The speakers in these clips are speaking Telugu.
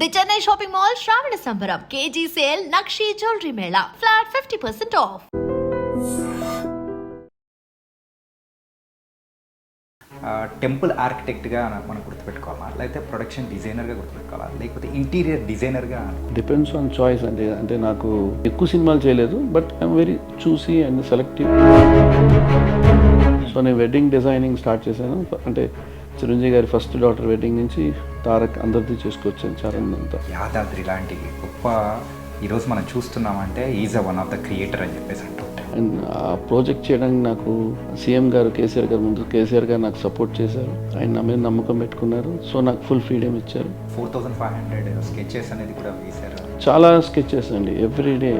ది చెన్నై షాపింగ్ మాల్ శ్రావణ సంబరం కేజీ సేల్ నక్షి జ్యువెలరీ మేళా ఫ్లాట్ 50% ఆఫ్. టెంపుల్ ఆర్కిటెక్ట్గా మనం గుర్తుపెట్టుకోవాలా, లేకపోతే ప్రొడక్షన్ డిజైనర్గా గుర్తుపెట్టుకోవాలా, లేకపోతే ఇంటీరియర్ డిజైనర్గా? డిపెండ్స్ ఆన్ చాయిస్ అండి. అంటే నాకు ఎక్కువ సినిమాలు చేయలేదు, but I'm very choosy and selective. So నేను వెడ్డింగ్ డిజైనింగ్ స్టార్ట్ చేశాను. అంటే చిరంజీవి గారి ఫస్ట్ డాటర్ వెడ్డింగ్ నుంచి తారక్ అందరిది చేసుకొచ్చాను, చరణ్ అంతా. యాదాద్రి లాంటి గొప్ప ఈరోజు మనం చూస్తున్నామంటే is one of the creator అని చెప్పేసి అంటుంటే, అండ్ ఆ ప్రాజెక్ట్ చేయడానికి నాకు సీఎం గారు కేసీఆర్ గారు ముందు కేసీఆర్ గారు నాకు సపోర్ట్ చేశారు. ఆయన నా మీద నమ్మకం పెట్టుకున్నారు. సో నాకు ఫుల్ ఫ్రీడమ్ ఇచ్చారు. 4500 స్కెచెస్ అనేది కూడా వేశారు. చాలా స్కెచెస్ అండి ఎవ్రీ డే.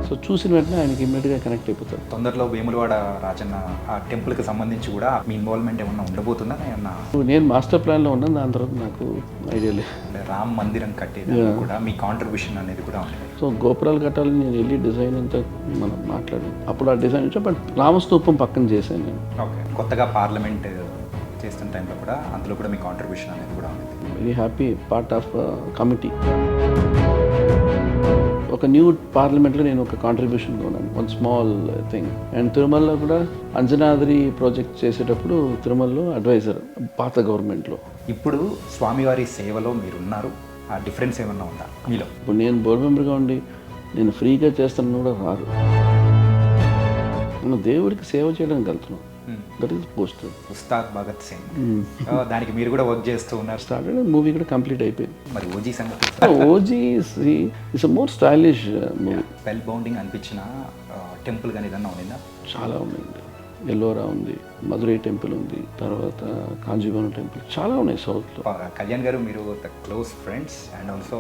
సో చూసిన వెంటనే ఆయనకి ఇమ్మీడియట్గా కనెక్ట్ అయిపోతారు. తొందరలో వేములవాడ రాజన్న ఆ టెంపుల్కి సంబంధించి కూడా మీ ఇన్వాల్వ్మెంట్ ఏమన్నా ఉండబోతుందా? ఏమన్నా? నేను మాస్టర్ ప్లాన్లో ఉన్నాను, దాని తర్వాత నాకు ఐడియా లేదు. రామ్ మందిరం కట్టేది కూడా మీ కాంట్రిబ్యూషన్ అనేది కూడా ఉంది. సో గోపురాలు కట్టాలని నేను వెళ్ళి డిజైన్ అంతా మనం మాట్లాడాను. అప్పుడు ఆ డిజైన్ వచ్చా, బట్ రామస్తూపం పక్కన చేశాను నేను. ఓకే, కొత్తగా పార్లమెంట్ చేస్తున్న టైంలో కూడా అందులో కూడా మీ కాంట్రిబ్యూషన్ అనేది కూడా ఉంది. Very happy part of committee. ఒక న్యూ పార్లమెంట్లో నేను ఒక కాంట్రిబ్యూషన్ ఉన్నాను, వన్ స్మాల్ థింగ్. అండ్ తిరుమలలో కూడా అంజనాద్రి ప్రాజెక్ట్ చేసేటప్పుడు తిరుమలలో అడ్వైజర్ పాత గవర్నమెంట్లో. ఇప్పుడు స్వామివారి సేవలో మీరున్నారు, ఆ డిఫరెన్స్ ఏమన్నా ఉందా మీలో? ఇప్పుడు నేను బోర్డు మెంబర్గా ఉండి నేను ఫ్రీగా చేస్తాను కూడా రాదు. మనం దేవుడికి సేవ చేయడానికి వెళ్తున్నాం. That is post Ustaad Bhagat Singh. దానికి మీరు కూడా వర్క్ చేస్తూ ఉన్నారు. స్టార్టెడ్ మూవీ కూడా కంప్లీట్ అయిపోయింది. మరి ఓజీ సంగతి? OG is more stylish movie. Well bounding అనిపించిన టెంపుల్ కానీ ఏదన్నా ఉందా? చాలా ఉన్నాయండి. ఎల్లోరా ఉంది, మధురై టెంపుల్ ఉంది, తర్వాత కాంజీవరం టెంపుల్, చాలా ఉన్నాయి సౌత్లో. కళ్యాణ్ గారు, మీరు the close friends and also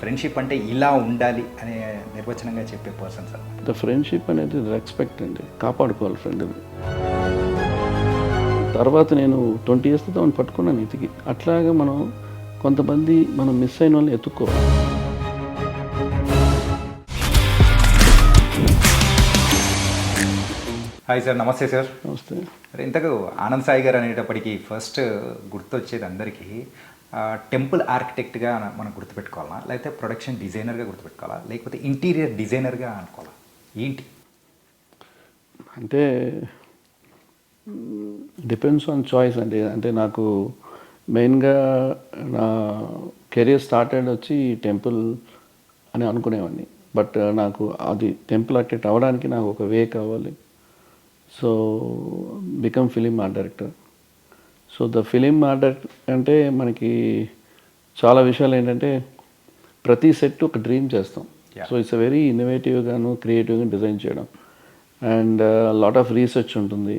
friendship అంటే ఇలా ఉండాలి అనే నిర్వచనంగా చెప్పే పర్సన్ సార్. ద ఫ్రెండ్షిప్ అనేది రెస్పెక్ట్ అండి, కాపాడుకోవాలి ఫ్రెండ్. తర్వాత నేను 20 years తోని పట్టుకున్నాను ఇతికి. అట్లాగా మనం కొంతమంది మనం మిస్ అయిన వాళ్ళని ఎత్తుక్కోవాలి. హాయ్ సార్, నమస్తే సార్. నమస్తే. ఇంతకు ఆనంద్ సాయి గారు అనేటప్పటికీ ఫస్ట్ గుర్తొచ్చేది అందరికీ టెంపుల్ ఆర్కిటెక్ట్గా మనం గుర్తుపెట్టుకోవాలా, లేకపోతే ప్రొడక్షన్ డిజైనర్గా గుర్తుపెట్టుకోవాలా, లేకపోతే ఇంటీరియర్ డిజైనర్గా అనుకోవాలా? ఏంటి అంటే డిపెండ్స్ ఆన్ చాయిస్ అండి. అంటే నాకు మెయిన్గా నా కెరీర్ స్టార్టెడ్ వచ్చి టెంపుల్ అని అనుకునేవాడిని. బట్ నాకు అది టెంపుల్ ఆర్కిటెక్ట్ అవ్వడానికి నాకు ఒక వే కావాలి. So become film art director. So the film art director అంటే మనకి చాలా విషయాలు ఏంటంటే ప్రతి సెట్ ఒక డ్రీమ్ చేస్తాం. సో ఇట్స్ అ వెరీ ఇన్నోవేటివ్గాను క్రియేటివ్గా డిజైన్ చేయడం. అండ్ లాట్ ఆఫ్ రీసెర్చ్ ఉంటుంది.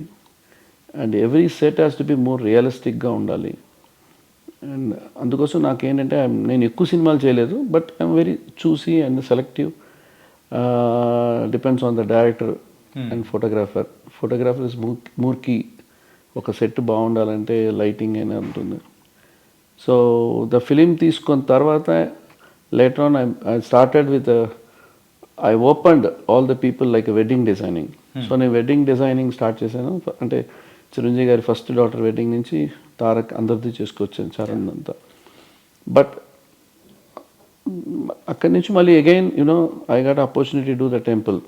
And every set has to be more రియలిస్టిక్గా ఉండాలి. అండ్ అందుకోసం నాకేంటంటే నేను ఎక్కువ సినిమాలు చేయలేదు, but I'm very choosy and selective. Depends on the director and photographer. Photographer is మూర్కి. ఒక సెట్ బాగుండాలంటే లైటింగ్ అయినా ఉంటుంది. సో ద ఫిలిం తీసుకున్న తర్వాత later on I started with I opened all the people like wedding designing. So నేను వెడ్డింగ్ డిజైనింగ్ స్టార్ట్ చేశాను. అంటే చిరంజీవి గారి ఫస్ట్ డాటర్ వెడ్డింగ్ నుంచి తారక్ అందరిది చేసుకొచ్చాను, చరణ్ అంతా. బట్ అక్కడి నుంచి మళ్ళీ again I got opportunity do the temple.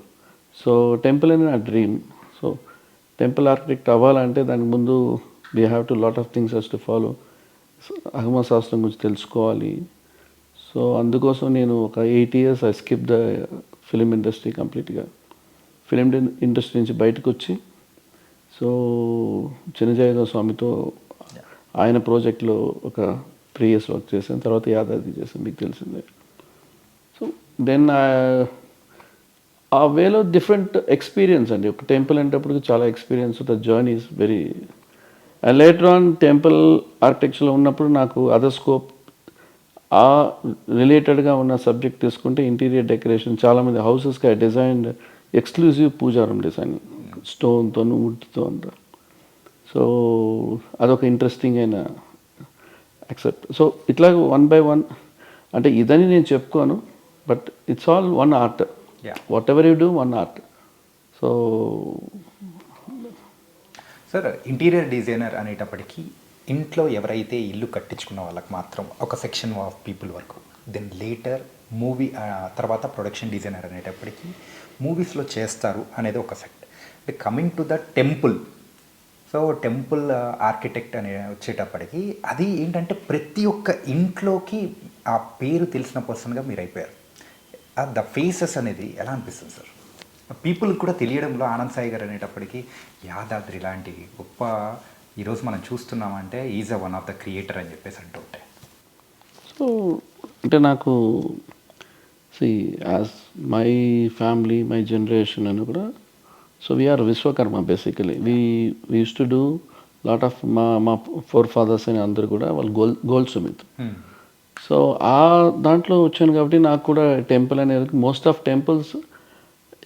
So temple అనేది నా డ్రీమ్. సో టెంపుల్ ఆర్కిటెక్ట్ అవ్వాలంటే దానికి ముందు we have to lot of things has to follow. ఆగమ శాస్త్రం గురించి తెలుసుకోవాలి. సో అందుకోసం నేను ఒక 8 years I skip the film industry కంప్లీట్గా. ఫిలిం ఇండస్ట్రీ నుంచి బయటకు వచ్చి సో చిన్నజయ స్వామితో ఆయన ప్రాజెక్ట్లో ఒక 3 years వర్క్ చేశాను. తర్వాత యాదాద్రి చేశాను, మీకు తెలిసిందే. సో దెన్ ఆ వేలో డిఫరెంట్ ఎక్స్పీరియన్స్ అండి. ఒక టెంపుల్ అనేటప్పుడు చాలా experience. The journey is very. And later on temple ఆర్కిటెక్చర్లో ఉన్నప్పుడు నాకు అదర్ స్కోప్ ఆ రిలేటెడ్గా ఉన్న సబ్జెక్ట్ తీసుకుంటే ఇంటీరియర్ డెకరేషన్. చాలామంది హౌసెస్కి ఐ డిజైన్డ్ ఎక్స్క్లూజివ్ పూజారం డిజైనింగ్, స్టోన్తో వుడ్తో అంతా. సో అదొక ఇంట్రెస్టింగ్ అయిన యాక్సెప్ట్. సో ఇట్లా 1 by 1 అంటే ఇదని నేను చెప్పుకోను, but it's all one art. Whatever you do, one art. So sir interior designer అనేటప్పటికీ ఇంట్లో ఎవరైతే ఇల్లు కట్టించుకున్న వాళ్ళకి మాత్రం ఒక సెక్షన్ ఆఫ్ పీపుల్ వరకు, దెన్ లేటర్ మూవీ తర్వాత ప్రొడక్షన్ డిజైనర్ అనేటప్పటికీ మూవీస్లో చేస్తారు అనేది ఒక set. Coming to the temple, so temple architect అనే వచ్చేటప్పటికి అది ఏంటంటే ప్రతి ఒక్క ఇంట్లోకి ఆ పేరు తెలిసిన పర్సన్గా మీరు అయిపోయారు. ద ఫేసెస్ అనేది ఎలా అనిపిస్తుంది సార్? పీపుల్కి కూడా తెలియడంలో ఆనంద్ సాయి గారు అనేటప్పటికీ యాదాద్రి లాంటి గొప్ప ఈరోజు మనం చూస్తున్నామంటే is a one of the creator అని చెప్పేసి అంటూ ఉంటాయి. సో అంటే నాకు as my family my generation అని కూడా, so we are Vishwakarma basically. We use to do lot of మా ఫోర్ ఫాదర్స్ అని అందరూ కూడా వాళ్ళు గోల్డ్ సుమిత్. సో ఆ దాంట్లో వచ్చాను కాబట్టి నాకు కూడా టెంపుల్ అనేది, మోస్ట్ ఆఫ్ టెంపుల్స్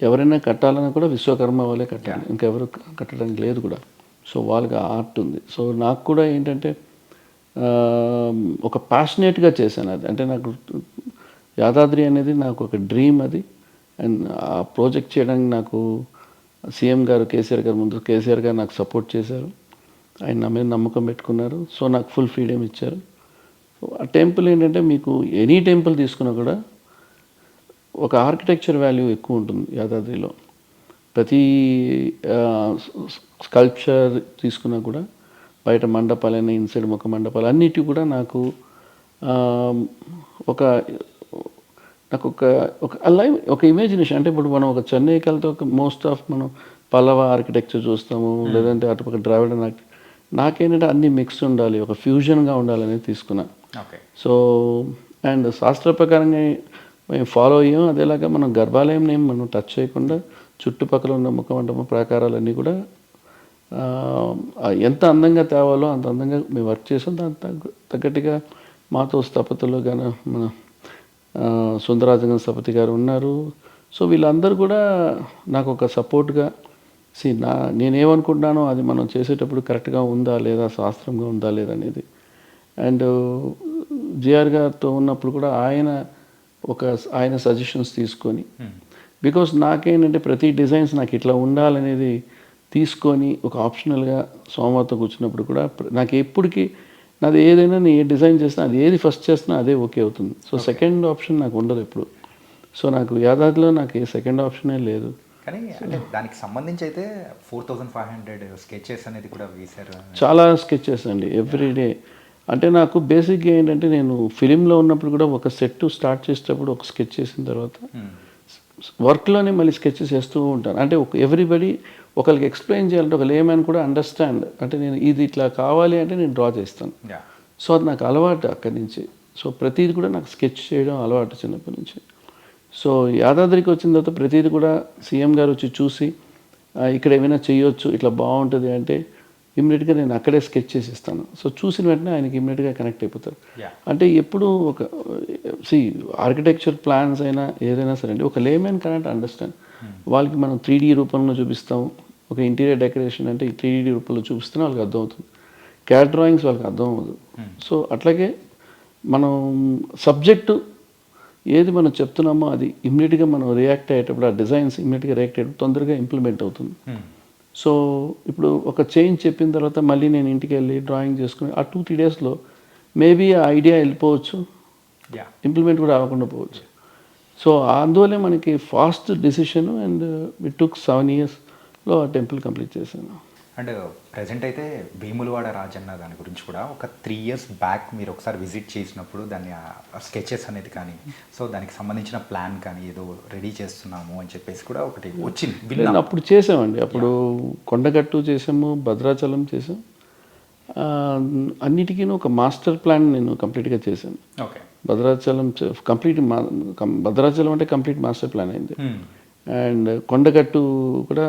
ఎవరైనా కట్టాలన్నా కూడా విశ్వకర్మ వాళ్ళే కట్టాలి, ఇంకెవరు కట్టడానికి లేదు కూడా. సో వాళ్ళకి ఆర్ట్ ఉంది. సో నాకు కూడా ఏంటంటే ఒక ప్యాషనేట్గా చేశాను అది. అంటే నాకు యాదాద్రి అనేది నాకు ఒక డ్రీమ్ అది. అండ్ ఆ ప్రాజెక్ట్ చేయడానికి నాకు సీఎం గారు కేసీఆర్ గారు, ముందు కేసీఆర్ గారు నాకు సపోర్ట్ చేశారు. ఆయన నా మీద నమ్మకం పెట్టుకున్నారు. సో నాకు ఫుల్ ఫ్రీడమ్ ఇచ్చారు. సో ఆ టెంపుల్ ఏంటంటే మీకు ఎనీ టెంపుల్ తీసుకున్నా కూడా ఒక ఆర్కిటెక్చర్ వాల్యూ ఎక్కువ ఉంటుంది యాదాద్రిలో. ప్రతి స్కల్ప్చర్ తీసుకున్నా కూడా బయట మండపాలైనా ఇన్సైడ్ ముఖ మండపాలు అన్నిటి కూడా నాకు ఒక లైవ్ ఒక ఇమాజినేషన్. అంటే ఇప్పుడు మనం ఒక చెన్నైకి వెళ్తే ఒక మోస్ట్ ఆఫ్ మనం పల్లవ ఆర్కిటెక్చర్ చూస్తాము, లేదంటే అటుపక్క ద్రావిడ నాకేంటంటే అన్ని మిక్స్ ఉండాలి, ఒక ఫ్యూజన్గా ఉండాలనేది తీసుకున్నా. సో అండ్ శాస్త్ర ప్రకారంగా మేము ఫాలో అయ్యాం. అదేలాగా మనం గర్భాలయం నేమ్ మనం టచ్ చేయకుండా చుట్టుపక్కల ఉన్న ముఖమండపం ప్రాకారాలన్నీ కూడా ఎంత అందంగా తేవాలో అంత అందంగా మేము వర్క్ చేసాం. దాని తగ్గట్టుగా మాతో స్థపతులు గాన మన సుందరాజన్ స్థపతి గారు ఉన్నారు. సో వీళ్ళందరూ కూడా నాకు ఒక సపోర్ట్గా నేనేమనుకుంటున్నానో అది మనం చేసేటప్పుడు కరెక్ట్గా ఉందా లేదా, శాస్త్రంగా ఉందా లేదా అనేది. అండ్ జిఆర్ గారితో ఉన్నప్పుడు కూడా ఆయన సజెషన్స్ తీసుకొని, బికాస్ నాకేంటంటే ప్రతి డిజైన్స్ నాకు ఇట్లా ఉండాలనేది తీసుకొని ఒక ఆప్షనల్గా సోమవారితో కూర్చున్నప్పుడు కూడా నాకు ఎప్పటికీ నాది ఏదైనా నేను ఏ డిజైన్ చేసినా అది ఏది ఫస్ట్ చేసినా అదే ఓకే అవుతుంది. సో సెకండ్ ఆప్షన్ నాకు ఉండదు ఎప్పుడు. సో నాకు యాదాద్రిలో నాకు ఏ సెకండ్ ఆప్షనే లేదు. కానీ అంటే దానికి సంబంధించి అయితే 4500 స్కెచెస్ అనేది కూడా వేశారు. చాలా స్కెచెస్ అండి ఎవ్రీడే. అంటే నాకు బేసిక్గా ఏంటంటే నేను ఫిలింలో ఉన్నప్పుడు కూడా ఒక సెట్ స్టార్ట్ చేసేటప్పుడు ఒక స్కెచ్ చేసిన తర్వాత వర్క్లోనే మళ్ళీ స్కెచెస్ వేస్తూ ఉంటాను. అంటే ఎవ్రీబడి ఒకరికి ఎక్స్ప్లెయిన్ చేయాలంటే ఒక లేమ్యాన్ కూడా అండర్స్టాండ్, అంటే నేను ఇది ఇట్లా కావాలి అంటే నేను డ్రా చేస్తాను. సో అది నాకు అలవాటు అక్కడి నుంచి. సో ప్రతిదీ కూడా నాకు స్కెచ్ చేయడం అలవాటు చిన్నప్పటి నుంచి. సో యాదాద్రికి వచ్చిన తర్వాత ప్రతిదీ కూడా సీఎం గారు వచ్చి చూసి ఇక్కడ ఏమైనా చేయొచ్చు ఇట్లా బాగుంటుంది అంటే ఇమ్మీడియట్గా నేను అక్కడే స్కెచ్ చేసి ఇస్తాను. సో చూసిన వెంటనే ఆయనకి ఇమ్మీడియట్గా కనెక్ట్ అయిపోతారు. అంటే ఎప్పుడు ఒక ఆర్కిటెక్చర్ ప్లాన్స్ అయినా ఏదైనా సరే అండి, ఒక లేమెన్ కనెక్ట్ అండర్స్టాండ్. వాళ్ళకి మనం 3D రూపంలో చూపిస్తాము. ఒక ఇంటీరియర్ డెకరేషన్ అంటే 3D రూపంలో చూపిస్తేనే వాళ్ళకి అర్థమవుతుంది. క్యాడ్ డ్రాయింగ్స్ వాళ్ళకి అర్థం అవ్వదు. సో అట్లాగే మనం సబ్జెక్టు ఏది మనం చెప్తున్నామో అది ఇమ్మీడియట్గా మనం రియాక్ట్ అయ్యేటప్పుడు ఆ డిజైన్స్ ఇమ్మీడియట్గా రియాక్ట్ అయ్యేటప్పుడు తొందరగా ఇంప్లిమెంట్ అవుతుంది. సో ఇప్పుడు ఒక చేంజ్ చెప్పిన తర్వాత మళ్ళీ నేను ఇంటికి వెళ్ళి డ్రాయింగ్ చేసుకుని ఆ 2-3 డేస్లో మేబీ ఆ ఐడియా వెళ్ళిపోవచ్చు, ఇంప్లిమెంట్ కూడా అవ్వకుండా పోవచ్చు. సో అందువల్లే మనకి fast decision. And it took 7 yearsలో ఆ టెంపుల్ కంప్లీట్ చేశాను. అండ్ ప్రజెంట్ అయితే వేములవాడ రాజన్న దాని గురించి కూడా ఒక 3 years బ్యాక్ మీరు ఒకసారి విజిట్ చేసినప్పుడు దాన్ని స్కెచెస్ అనేది కానీ, సో దానికి సంబంధించిన ప్లాన్ కానీ ఏదో రెడీ చేస్తున్నాము అని చెప్పేసి కూడా ఒకటి వచ్చింది. అప్పుడు చేసామండి. అప్పుడు కొండగట్టు చేసాము, భద్రాచలం చేసాం. అన్నిటికీ ఒక మాస్టర్ ప్లాన్ నేను కంప్లీట్గా చేశాను. ఓకే. భద్రాచలం భద్రాచలం అంటే కంప్లీట్ మాస్టర్ ప్లాన్ అయింది. అండ్ కొండగట్టు కూడా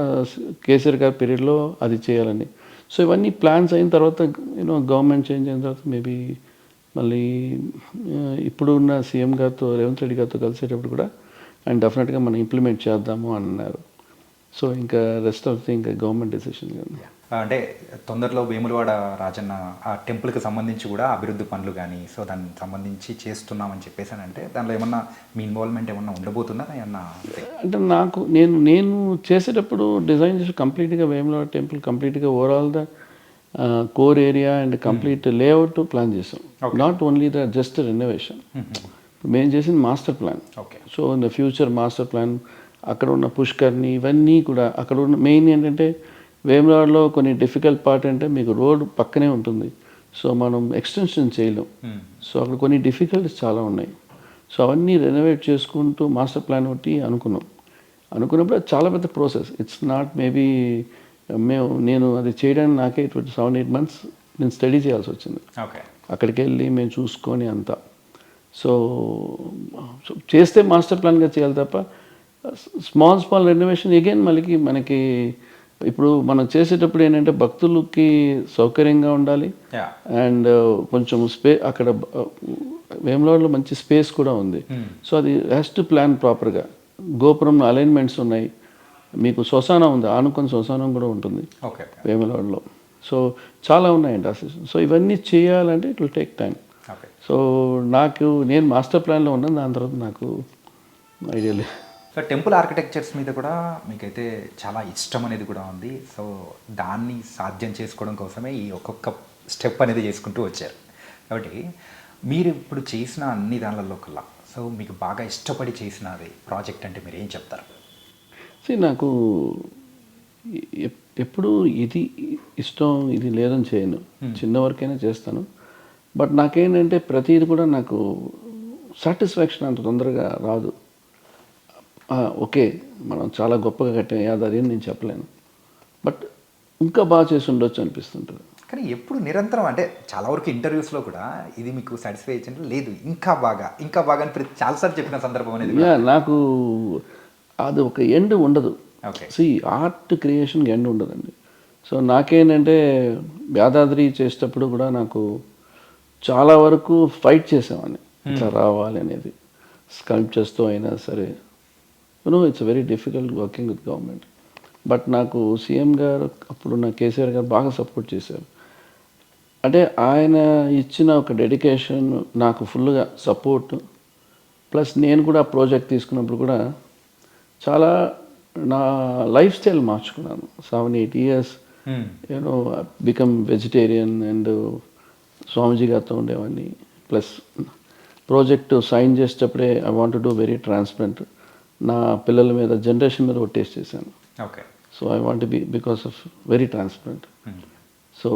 కేసీఆర్ గారి పీరియడ్లో అది చేయాలని. సో ఇవన్నీ ప్లాన్స్ అయిన తర్వాత గవర్నమెంట్ చేంజ్ అయిన తర్వాత మేబీ మళ్ళీ ఇప్పుడు ఉన్న సీఎం గారితో రేవంత్ రెడ్డి గారితో కలిసేటప్పుడు కూడా అండ్ డెఫినెట్గా మనం ఇంప్లిమెంట్ చేద్దాము అని అన్నారు. సో ఇంకా రెస్ట్ ఆఫ్ ది ఇంకా గవర్నమెంట్ డెసిషన్ కానీ. అంటే తొందరలో వేములవాడ రాజన్న ఆ టెంపుల్కి సంబంధించి కూడా అభివృద్ధి పనులు కానీ, సో దానికి సంబంధించి చేస్తున్నామని చెప్పేసి అంటే దానిలో ఏమన్నా మీ ఇన్వాల్వ్మెంట్ ఏమన్నా ఉండబోతుందా ఏమన్నా? అంటే నేను చేసేటప్పుడు డిజైన్ చేసి కంప్లీట్గా వేములవాడ టెంపుల్ కంప్లీట్గా overall core area and complete layout plan చేసాం. Not only the just renovation, మేము చేసింది master plan. Okay. So in the future master plan, అక్కడ ఉన్న పుష్కర్ని ఇవన్నీ కూడా, అక్కడ ఉన్న మెయిన్ ఏంటంటే వేములవాడలో కొన్ని డిఫికల్ట్ పార్ట్ అంటే మీకు రోడ్ పక్కనే ఉంటుంది, సో మనం ఎక్స్టెన్షన్ చేయలేం. సో అక్కడ కొన్ని డిఫికల్టీస్ చాలా ఉన్నాయి. సో అవన్నీ రెనోవేట్ చేసుకుంటూ మాస్టర్ ప్లాన్ ఒకటి అనుకున్నప్పుడు అది చాలా పెద్ద ప్రాసెస్. ఇట్స్ నాట్ మేబీ నేను అది చేయడానికి నాకే 7-8 months నేను స్టడీ చేయాల్సి వచ్చింది. ఓకే. అక్కడికి వెళ్ళి మేము చూసుకొని అంతా. సో చేస్తే మాస్టర్ ప్లాన్గా చేయాలి తప్ప స్మాల్ రెనోవేషన్ అగైన్ మనకి ఇప్పుడు మనం చేసేటప్పుడు ఏంటంటే భక్తులకి సౌకర్యంగా ఉండాలి. అండ్ కొంచెం అక్కడ వేములవాడలో మంచి స్పేస్ కూడా ఉంది. సో అది హ్యాస్ టు ప్లాన్ ప్రాపర్గా. గోపురం అలైన్మెంట్స్ ఉన్నాయి, మీకు శ్మశానం ఉంది, ఆనుకొని శ్మశానం కూడా ఉంటుంది వేములవాడలో. సో చాలా ఉన్నాయండి అసలు. సో ఇవన్నీ చేయాలంటే it will take time. So నేను మాస్టర్ ప్లాన్లో ఉన్నాను, దాని తర్వాత నాకు ఐడియా లేదు. సో టెంపుల్ ఆర్కిటెక్చర్స్ మీద కూడా మీకైతే చాలా ఇష్టం అనేది కూడా ఉంది. సో దాన్ని సాధ్యం చేసుకోవడం కోసమే ఈ ఒక్కొక్క స్టెప్ అనేది చేసుకుంటూ వచ్చారు. కాబట్టి మీరు ఇప్పుడు చేసిన అన్ని దానిలలో కల్లా సో మీకు బాగా ఇష్టపడి చేసినది ప్రాజెక్ట్ అంటే మీరు ఏం చెప్తారు? నాకు ఎప్పుడు ఇది ఇష్టం ఇది లేదని చేయను, చిన్న వరకైనా చేస్తాను. బట్ నాకేంటంటే ప్రతిది కూడా నాకు సాటిస్ఫాక్షన్ అంత తొందరగా రాదు. ఓకే మనం చాలా గొప్పగా కట్టాం, అదేం నేను చెప్పలేను, బట్ ఇంకా బాగా చేసి ఉండొచ్చు అనిపిస్తుంటుంది. కానీ ఎప్పుడు నిరంతరం అంటే చాలా వరకు ఇంటర్వ్యూస్లో కూడా ఇది మీకు సాటిస్ఫై అయ్యింది లేదు, ఇంకా బాగా అని చాలాసార్లు చెప్పిన సందర్భం అనేది. నాకు అది ఒక ఎండ్ ఉండదు. ఓకే. ఆర్ట్ క్రియేషన్కి ఎండ్ ఉండదండి. సో నాకేంటంటే యాదాద్రి చేసేటప్పుడు కూడా నాకు చాలా వరకు ఫైట్ చేసేవాడిని ఇట్లా రావాలి అనేది. స్కల్ప్చర్స్తో అయినా సరే, it's very difficult working with government. But నాకు సీఎం గారు అప్పుడున్న కేసీఆర్ గారు బాగా సపోర్ట్ చేశారు. అంటే ఆయన ఇచ్చిన ఒక డెడికేషన్, నాకు ఫుల్గా సపోర్ట్, ప్లస్ నేను కూడా ప్రాజెక్ట్ తీసుకున్నప్పుడు కూడా చాలా నా లైఫ్ స్టైల్ మార్చుకున్నాను. 7-8 years బికమ్ వెజిటేరియన్ అండ్ స్వామీజీ గారితో ఉండేవాడిని. ప్లస్ ప్రాజెక్ట్ సైన్ చేసేటప్పుడే I want to do very transparent. నా పిల్లల మీద జనరేషన్ మీద టేస్ట్ చేశాను. Okay. So I want be because of very transparent. So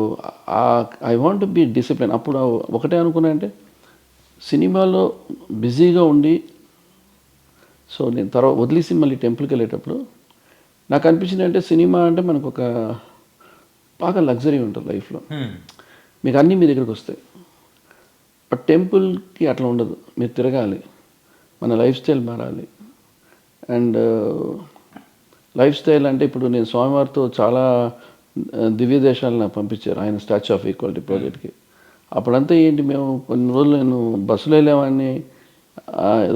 I want be discipline. అప్పుడు ఒకటే అనుకున్నా అంటే సినిమాలో బిజీగా ఉండి, సో నేను తర్వాత వదిలేసి మళ్ళీ టెంపుల్కి వెళ్ళేటప్పుడు నాకు అనిపించింది అంటే సినిమా అంటే మనకు ఒక బాగా లగ్జరీ ఉంటుంది లైఫ్లో, మీకు అన్నీ మీ దగ్గరికి వస్తాయి. బట్ టెంపుల్కి అట్లా ఉండదు, మీరు తిరగాలి, మన లైఫ్ స్టైల్ మారాలి. అండ్ లైఫ్ స్టైల్ అంటే ఇప్పుడు నేను స్వామివారితో చాలా దివ్య దేశాలను నాకు పంపించారు ఆయన స్టాచ్యూ ఆఫ్ ఈక్వాలిటీ ప్రాజెక్ట్కి. అప్పుడంతా ఏంటి, మేము కొన్ని రోజులు నేను బస్సులో వెళ్ళేవాడిని,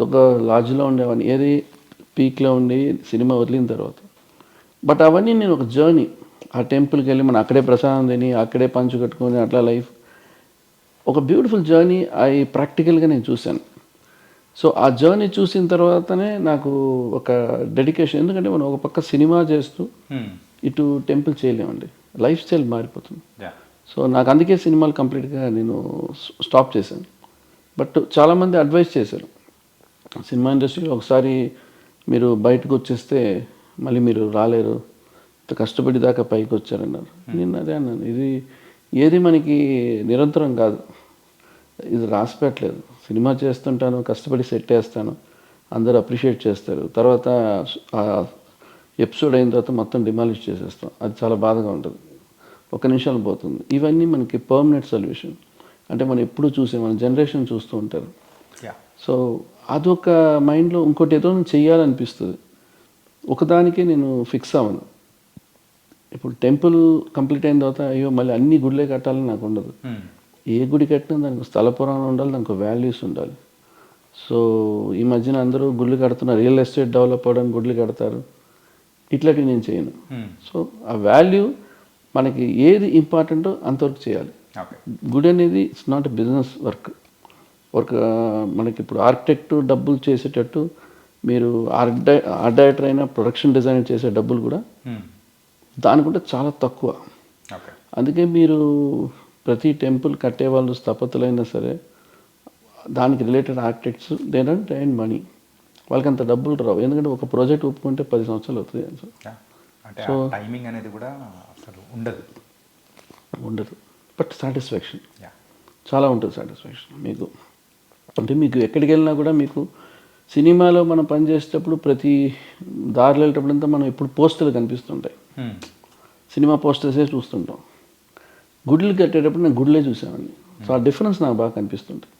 ఒక లాడ్జ్లో ఉండేవాడిని, ఏది పీక్లో ఉండి సినిమా వదిలిన తర్వాత. బట్ అవన్నీ నేను ఒక జర్నీ, ఆ టెంపుల్కి వెళ్ళి మనం అక్కడే ప్రసాదం తిని అక్కడే పంచు కట్టుకొని అట్లా లైఫ్ ఒక బ్యూటిఫుల్ జర్నీ ప్రాక్టికల్గా నేను చూశాను. సో ఆ జర్నీ చూసిన తర్వాతనే నాకు ఒక డెడికేషన్, ఎందుకంటే మనం ఒక పక్క సినిమా చేస్తూ ఇటు టెంపుల్ చేయలేమండి, లైఫ్ స్టైల్ మారిపోతుంది. సో నాకు అందుకే సినిమాలు కంప్లీట్గా నేను స్టాప్ చేశాను. బట్ చాలామంది అడ్వైస్ చేశారు, సినిమా ఇండస్ట్రీలో ఒకసారి మీరు బయటకు వచ్చేస్తే మళ్ళీ మీరు రాలేరు, కష్టపడి దాకా పైకి వచ్చారన్నారు. నేను అదే అన్నాను, ఏది మనకి నిరంతరం కాదు, ఇది రాసి పెట్టలేదు. సినిమా చేస్తుంటాను, కష్టపడి సెట్ వేస్తాను, అందరూ అప్రిషియేట్ చేస్తారు, తర్వాత ఎపిసోడ్ అయిన తర్వాత మొత్తం డిమాలిష్ చేసేస్తాం, అది చాలా బాధగా ఉంటుంది, 1 నిమిషాలు పోతుంది. ఇవన్నీ మనకి పర్మనెంట్ సొల్యూషన్ అంటే మనం ఎప్పుడు మన జనరేషన్ చూస్తూ ఉంటారు. సో అదొక మైండ్లో ఇంకోటి ఏదో చెయ్యాలనిపిస్తుంది, ఒకదానికే నేను ఫిక్స్ అవ్వను. ఇప్పుడు టెంపుల్ కంప్లీట్ అయిన తర్వాత అయ్యో మళ్ళీ అన్ని గుడిలే కట్టాలని నాకు ఉండదు. ఏ గుడి కట్టినా దానికి స్థల పురాణం ఉండాలి, దానికి వాల్యూస్ ఉండాలి. సో ఈ మధ్యన అందరూ గుళ్ళు కడుతున్నారు, రియల్ ఎస్టేట్ డెవలప్ అవ్వడానికి గుళ్ళు కడతారు, ఇట్లాంటివి నేను చేయను. సో ఆ వాల్యూ మనకి ఏది ఇంపార్టెంటో అంతవరకు చేయాలి. గుడి అనేది it's not a business work. మనకి ఇప్పుడు ఆర్కిటెక్ట్ డబ్బులు చేసేటట్టు మీరు ఆర్ట్ డైరెక్టర్ అయినా ప్రొడక్షన్ డిజైనర్ చేసే డబ్బులు కూడా దానికంటే చాలా తక్కువ. అందుకే మీరు ప్రతి టెంపుల్ కట్టే వాళ్ళు స్థపతులైనా సరే దానికి related architects they don't earn money, వాళ్ళకి అంత డబ్బులు రావు. ఎందుకంటే ఒక ప్రాజెక్ట్ ఒప్పుకుంటే 10 సంవత్సరాలు అవుతుంది సార్. అంటే టైమింగ్ అనేది కూడా అసలు ఉండదు. బట్ సాటిస్ఫాక్షన్ యా చాలా ఉంటుంది. సాటిస్ఫాక్షన్ మీకు అంటే మీకు ఎక్కడికి వెళ్ళినా కూడా మీకు సినిమాలో మనం పనిచేసేటప్పుడు ప్రతి దారిలో వెళ్ళేటప్పుడంతా మనం ఇప్పుడు పోస్టర్లు కనిపిస్తుంటాయి, సినిమా పోస్టర్సే చూస్తుంటాం. గుడ్లు కట్టేటప్పుడు నేను గుడ్లే చూసామండి. సో ఆ డిఫరెన్స్ నాకు బాగా కనిపిస్తుంటుంది.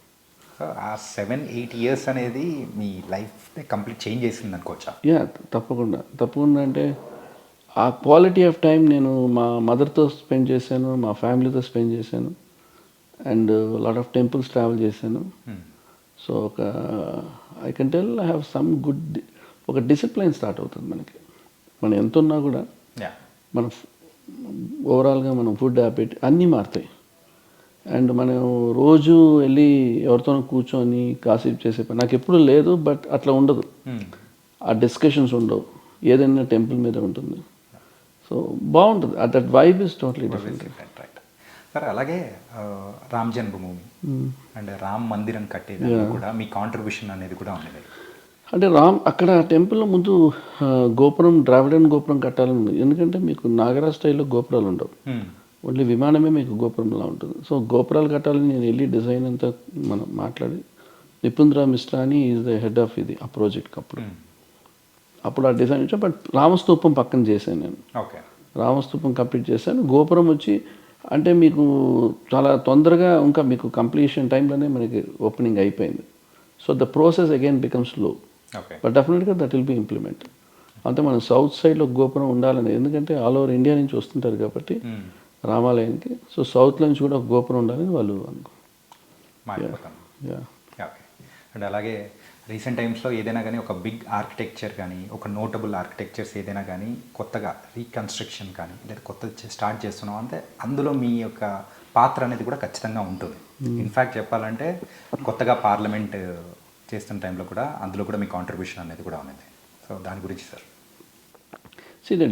సో ఆ 7-8 ఇయర్స్ అనేది మీ లైఫ్ కంప్లీట్ చేంజ్ చేసింది అనుకోవచ్చా? యా తప్పకుండా అంటే ఆ క్వాలిటీ ఆఫ్ టైం నేను మా మదర్తో స్పెండ్ చేశాను, మా ఫ్యామిలీతో స్పెండ్ చేశాను, and lot of temples travel చేశాను. So I can tell I have some good ఒక డిసిప్లైన్ స్టార్ట్ అవుతుంది మనకి. మనం ఎంత ఉన్నా కూడా మన ఓవరాల్గా మనం ఫుడ్ హ్యాబిట్ అన్నీ మారుతాయి. అండ్ మనం రోజు వెళ్ళి ఎవరితోనో కూర్చొని కాసిప్ చేసే పని నాకు ఎప్పుడు లేదు. బట్ అట్లా ఉండదు, ఆ డిస్కషన్స్ ఉండవు, ఏదైనా టెంపుల్ మీద ఉంటుంది. సో బాగుంటుంది. That vibe is totally different. Right sir. అలాగే రామ్ జన్మభూమి అండ్ రామ్ మందిరం కట్టేది కూడా మీ కాంట్రిబ్యూషన్ అనేది కూడా ఉండేది. అంటే అక్కడ టెంపుల్లో ముందు గోపురం ద్రావిడన్ గోపురం కట్టాలని ఉంది. ఎందుకంటే మీకు నాగరా స్టైల్లో గోపురాలు ఉండవు, ఓన్లీ విమానమే మీకు గోపురంలా ఉంటుంది. సో గోపురాలు కట్టాలని నేను వెళ్ళి డిజైన్ అంతా మనం మాట్లాడి నిపుణ్ మిశ్రా అని ఈజ్ ద హెడ్ ఆఫ్ ఇది ఆ ప్రాజెక్ట్కి అప్పుడు ఆ డిజైన్ వచ్చా. బట్ రామస్తూపం పక్కన చేశాను నేను. ఓకే, రామస్తూపం కంప్లీట్ చేశాను. గోపురం వచ్చి అంటే మీకు చాలా తొందరగా ఇంకా మీకు కంప్లీషన్ టైంలోనే మనకి ఓపెనింగ్ అయిపోయింది. So the process again becomes slow, but డెఫినెట్గా దట్ విల్ బి ఇంప్లిమెంట్. అంటే మనం సౌత్ సైడ్లో గోపురం ఉండాలని, ఎందుకంటే ఆల్ ఓవర్ ఇండియా నుంచి వస్తుంటారు కాబట్టి రామాలయానికి. సో సౌత్లో నుంచి కూడా ఒక గోపురం ఉండాలని వాళ్ళు అండ్ అలాగే రీసెంట్ టైమ్స్లో ఏదైనా కానీ ఒక బిగ్ ఆర్కిటెక్చర్ కానీ ఒక నోటబుల్ ఆర్కిటెక్చర్స్ ఏదైనా కానీ కొత్తగా రీకన్స్ట్రక్షన్ కానీ లేదా కొత్త స్టార్ట్ చేస్తున్నాం అంటే అందులో మీ యొక్క పాత్ర అనేది కూడా ఖచ్చితంగా ఉంటుంది. ఇన్ఫ్యాక్ట్ చెప్పాలంటే కొత్తగా పార్లమెంట్ చేస్తున్న టైంలో కూడా అందులో కూడా మీ కాంట్రిబ్యూషన్ అనేది కూడా ఉన్నది. సో దాని గురించి సార్.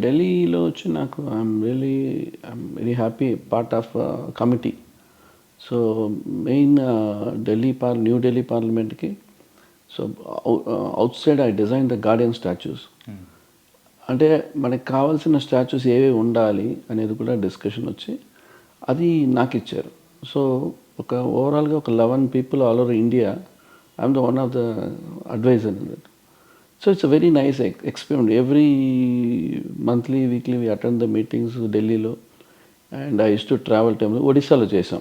ఢిల్లీలో వచ్చి నాకు I'm very happy part of committee. So main new Delhi పార్లమెంట్కి so outside I design the guardian statues. అంటే మనకి కావాల్సిన స్టాచ్యూస్ ఏవేవి ఉండాలి అనేది కూడా డిస్కషన్ వచ్చి అది నాకు ఇచ్చారు. సో ఒక ఓవరాల్గా ఒక 11 people all over India, I'm the one of the adviser in that. So it's a very nice experience. Every monthly weekly we attend the meetings ఢిల్లీలో. And I use to travel టైంలో ఒడిశాలో చేసాం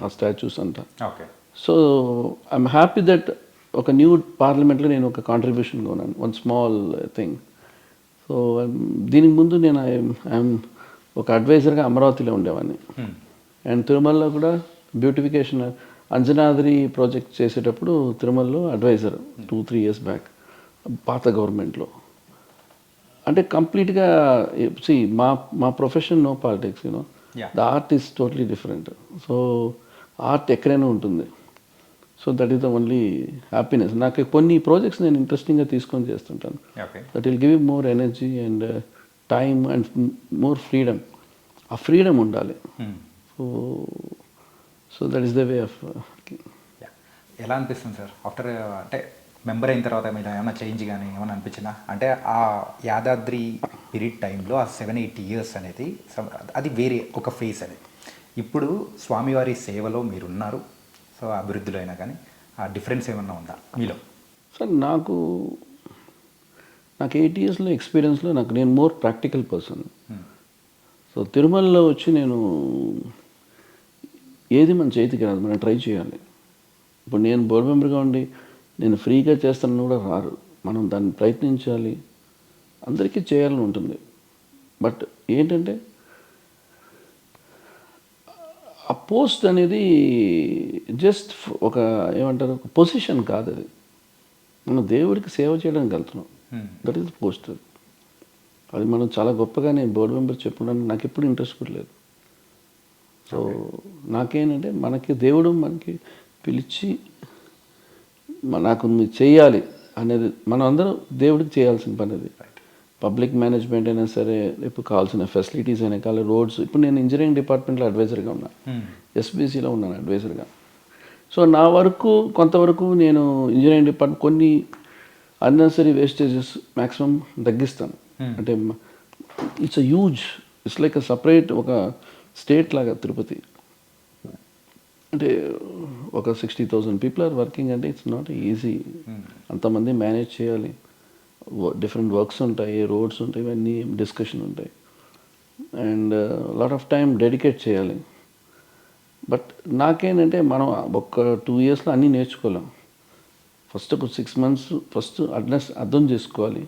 ఆ స్టాచ్యూస్ అంతా. సో ఐఎమ్ హ్యాపీ దట్ ఒక న్యూ పార్లమెంట్లో నేను ఒక కాంట్రిబ్యూషన్గా ఉన్నాను, వన్ స్మాల్ థింగ్. సో దీనికి ముందు నేను ఐఎమ్ ఒక అడ్వైజర్గా అమరావతిలో ఉండేవాడిని. అండ్ తిరుమలలో కూడా బ్యూటిఫికేషన్ అంజనాద్రి ప్రాజెక్ట్ చేసేటప్పుడు తిరుమలలో అడ్వైజర్ 2-3 years బ్యాక్ పాత గవర్నమెంట్లో. అంటే కంప్లీట్గా మా profession no politics, the art is totally different. So art ఎక్కడైనా ఉంటుంది. So that is the only happiness. నాకు కొన్ని ప్రాజెక్ట్స్ నేను ఇంట్రెస్టింగ్గా తీసుకొని చేస్తుంటాను. That will give you more energy and time and more freedom. ఆ ఫ్రీడమ్ ఉండాలి. So that is the way of. ఎలా అనిపిస్తుంది సార్ ఆఫ్టర్ అంటే మెంబర్ అయిన తర్వాత మీరు ఏమైనా చేంజ్ కానీ ఏమైనా అనిపించిందా? అంటే ఆ యాదాద్రి పీరియడ్ టైంలో ఆ 7-8 years అనేది అది వేరే ఒక ఫేస్ అనేది. ఇప్పుడు స్వామివారి సేవలో మీరున్నారు. సో అభివృద్ధిలో అయినా కానీ ఆ డిఫరెన్స్ ఏమన్నా ఉందా మీలో? సార్ నాకు 8 yearsలో ఎక్స్పీరియన్స్లో నేను మోర్ ప్రాక్టికల్ పర్సన్. సో తిరుమలలో వచ్చి నేను ఏది మన చేతికి రాదు, మనం ట్రై చేయాలి. ఇప్పుడు నేను బోర్డు మెంబర్గా ఉండి నేను ఫ్రీగా చేస్తానని కూడా రారు. మనం దాన్ని ప్రయత్నించాలి, అందరికీ చేయాలని ఉంటుంది. బట్ ఏంటంటే ఆ పోస్ట్ అనేది జస్ట్ ఒక ఏమంటారు ఒక పొజిషన్ కాదు, అది మనం దేవుడికి సేవ చేయడానికి వెళ్తున్నాం. That is post. అది మనం చాలా గొప్పగా నేను బోర్డు మెంబర్ చెప్పడానికి నాకు ఎప్పుడు ఇంట్రెస్ట్ కూడా లేదు. సో నాకేంటంటే మనకి దేవుడు మనకి పిలిచి నాకు చేయాలి అనేది మనం అందరం దేవుడికి చేయాల్సిన పని అది. పబ్లిక్ మేనేజ్మెంట్ అయినా సరే, ఇప్పుడు కావాల్సిన ఫెసిలిటీస్ అయినా కావాలి, రోడ్స్. ఇప్పుడు నేను ఇంజనీరింగ్ డిపార్ట్మెంట్లో అడ్వైజర్గా ఉన్నా, ఎస్బీసీలో ఉన్నాను అడ్వైజర్గా. సో నా వరకు కొంతవరకు నేను ఇంజనీరింగ్ డిపార్ట్మెంట్ కొన్ని అన్నెసరీ వేస్టేజెస్ మ్యాక్సిమం తగ్గిస్తాను. అంటే ఇట్స్ ఇట్స్ లైక్ సపరేట్ ఒక స్టేట్ లాగా తిరుపతి. అంటే ఒక 60,000 పీపుల్ ఆర్ వర్కింగ్ అంటే ఇట్స్ నాట్ ఈజీ. అంతమంది మేనేజ్ చేయాలి, డిఫరెంట్ వర్క్స్ ఉంటాయి, రోడ్స్ ఉంటాయి, ఇవన్నీ డిస్కషన్ ఉంటాయి, and lot of time dedicate చేయాలి. బట్ నాకేంటంటే మనం ఒక 2 ఇయర్స్లో అన్నీ నేర్చుకోలేం. ఫస్ట్ ఒక 6 months ఫస్ట్ అర్థం చేసుకోవాలి.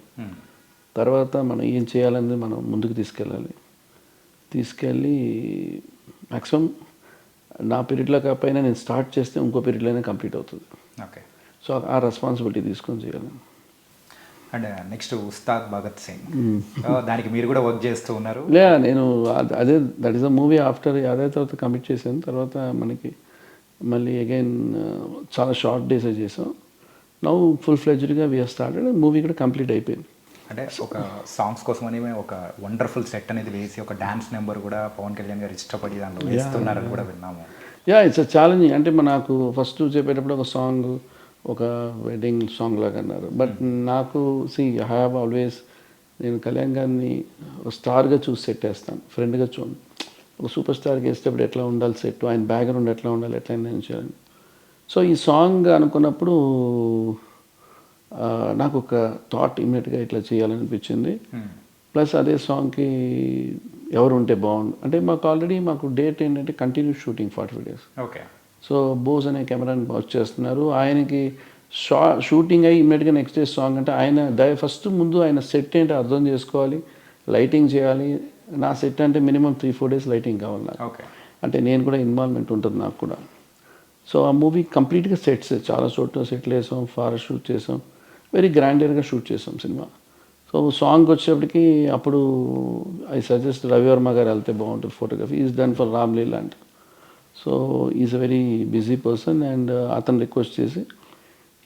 తర్వాత మనం ఏం చేయాలనేది మనం ముందుకు తీసుకెళ్ళి మ్యాక్సిమం నా పీరియడ్లో కాకపోయినా నేను స్టార్ట్ చేస్తే ఇంకో పీరియడ్లోనే కంప్లీట్ అవుతుంది. ఓకే. సో ఆ రెస్పాన్సిబిలిటీ తీసుకొని చేయాలి. అండ్ నెక్స్ట్ ఉస్తాద్ భగత్ సింగ్, దానికి మీరు కూడా వర్క్ చేస్తూ ఉన్నారు. నేను అదే that is a movie after అదే తర్వాత కంప్లీట్ చేశాను. తర్వాత మనకి మళ్ళీ అగైన్ చాలా షార్ట్ డేస్ చేసాం. నౌ ఫుల్ ఫ్లెడ్జ్డ్గా వీఆర్ స్టార్టెడ్. మూవీ కూడా కంప్లీట్ అయిపోయింది. అంటే ఒక సాంగ్స్ కోసమని ఒక వండర్ఫుల్ సెట్ అనేది వేసి ఒక డ్యాన్స్ నెంబర్ కూడా పవన్ కళ్యాణ్ గారు ఇష్టపడి దాంట్లో వేస్తున్నారని కూడా విన్నాము. It's challenging. అంటే నాకు ఫస్ట్ చెప్పేటప్పుడు ఒక సాంగ్, ఒక వెడ్డింగ్ సాంగ్ లాగా అన్నారు. బట్ నాకు ఐ హ్యావ్ ఆల్వేస్, నేను కళ్యాణ్ గారిని ఒక స్టార్గా చూసి సెట్ వేస్తాను, ఫ్రెండ్గా చూడండి. ఒక సూపర్ స్టార్కి వేసేటప్పుడు ఎట్లా ఉండాలి సెట్, ఆయన బ్యాక్గ్రౌండ్ ఎట్లా ఉండాలి, ఎట్లా నేను చేయాలి. సో ఈ సాంగ్ అనుకున్నప్పుడు నాకు ఒక థాట్ ఇమ్మీడియట్గా ఇట్లా చేయాలనిపించింది. ప్లస్ అదే సాంగ్కి ఎవరు ఉంటే బాగుండు అంటే మాకు డేట్ ఏంటంటే continue shooting 45 days. Okay. So Bose అనే కెమెరాని వచ్చేస్తున్నారు. ఆయనకి షూటింగ్ అయ్యి ఇమ్మీడియట్గా నెక్స్ట్ డే సాంగ్ అంటే ఆయన ఫస్ట్ ముందు ఆయన సెట్ ఏంటో అర్థం చేసుకోవాలి, లైటింగ్ చేయాలి. నా సెట్ అంటే మినిమం 3-4 days లైటింగ్ కావాలి నాకు. ఓకే. అంటే నేను కూడా ఇన్వాల్వ్మెంట్ ఉంటుంది నాకు కూడా. సో ఆ మూవీ కంప్లీట్గా సెట్స్, చాలా చోట్ల సెట్లు వేసాం, ఫారెస్ట్ షూట్ చేసాం, వెరీ గ్రాండియర్గా షూట్ చేసాం సినిమా. సో సాంగ్ వచ్చేప్పటికి అప్పుడు ఐ సజెస్ట్ రవివర్మ గారు వెళ్తే బాగుంటుంది photography. Is done for Ramleela అంట. So is a very busy person and అతను రిక్వెస్ట్ చేసి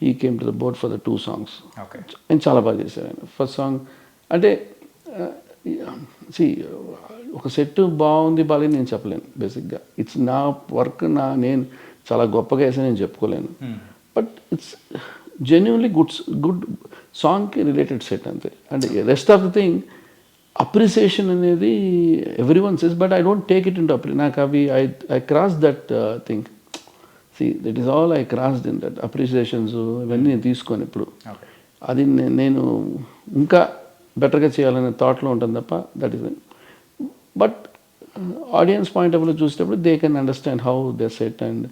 he came to the board for the 2 songs. Okay. నేను చాలా బాగా చేశాను ఆయన. ఫస్ట్ సాంగ్ అంటే ఒక సెట్ బాగుంది బాగాలేదు నేను చెప్పలేను. బేసిక్గా ఇట్స్ నా వర్క్, నేను చాలా గొప్పగా వేసాను నేను చెప్పుకోలేను. బట్ ఇట్స్ జెన్యున్లీ గుడ్ సాంగ్కి రిలేటెడ్ సెట్ అంతే. అంటే rest of the thing appreciation అనేది everyone says, but I don't take it into నాకు అవి I cross that thing. That is all I crossed in that appreciations ఇవన్నీ నేను తీసుకోను ఇప్పుడు. అది నేను ఇంకా బెటర్గా చేయాలనే థాట్లో ఉంటుంది తప్ప that is. But audience point of view చూసేటప్పుడు they can understand how they set. And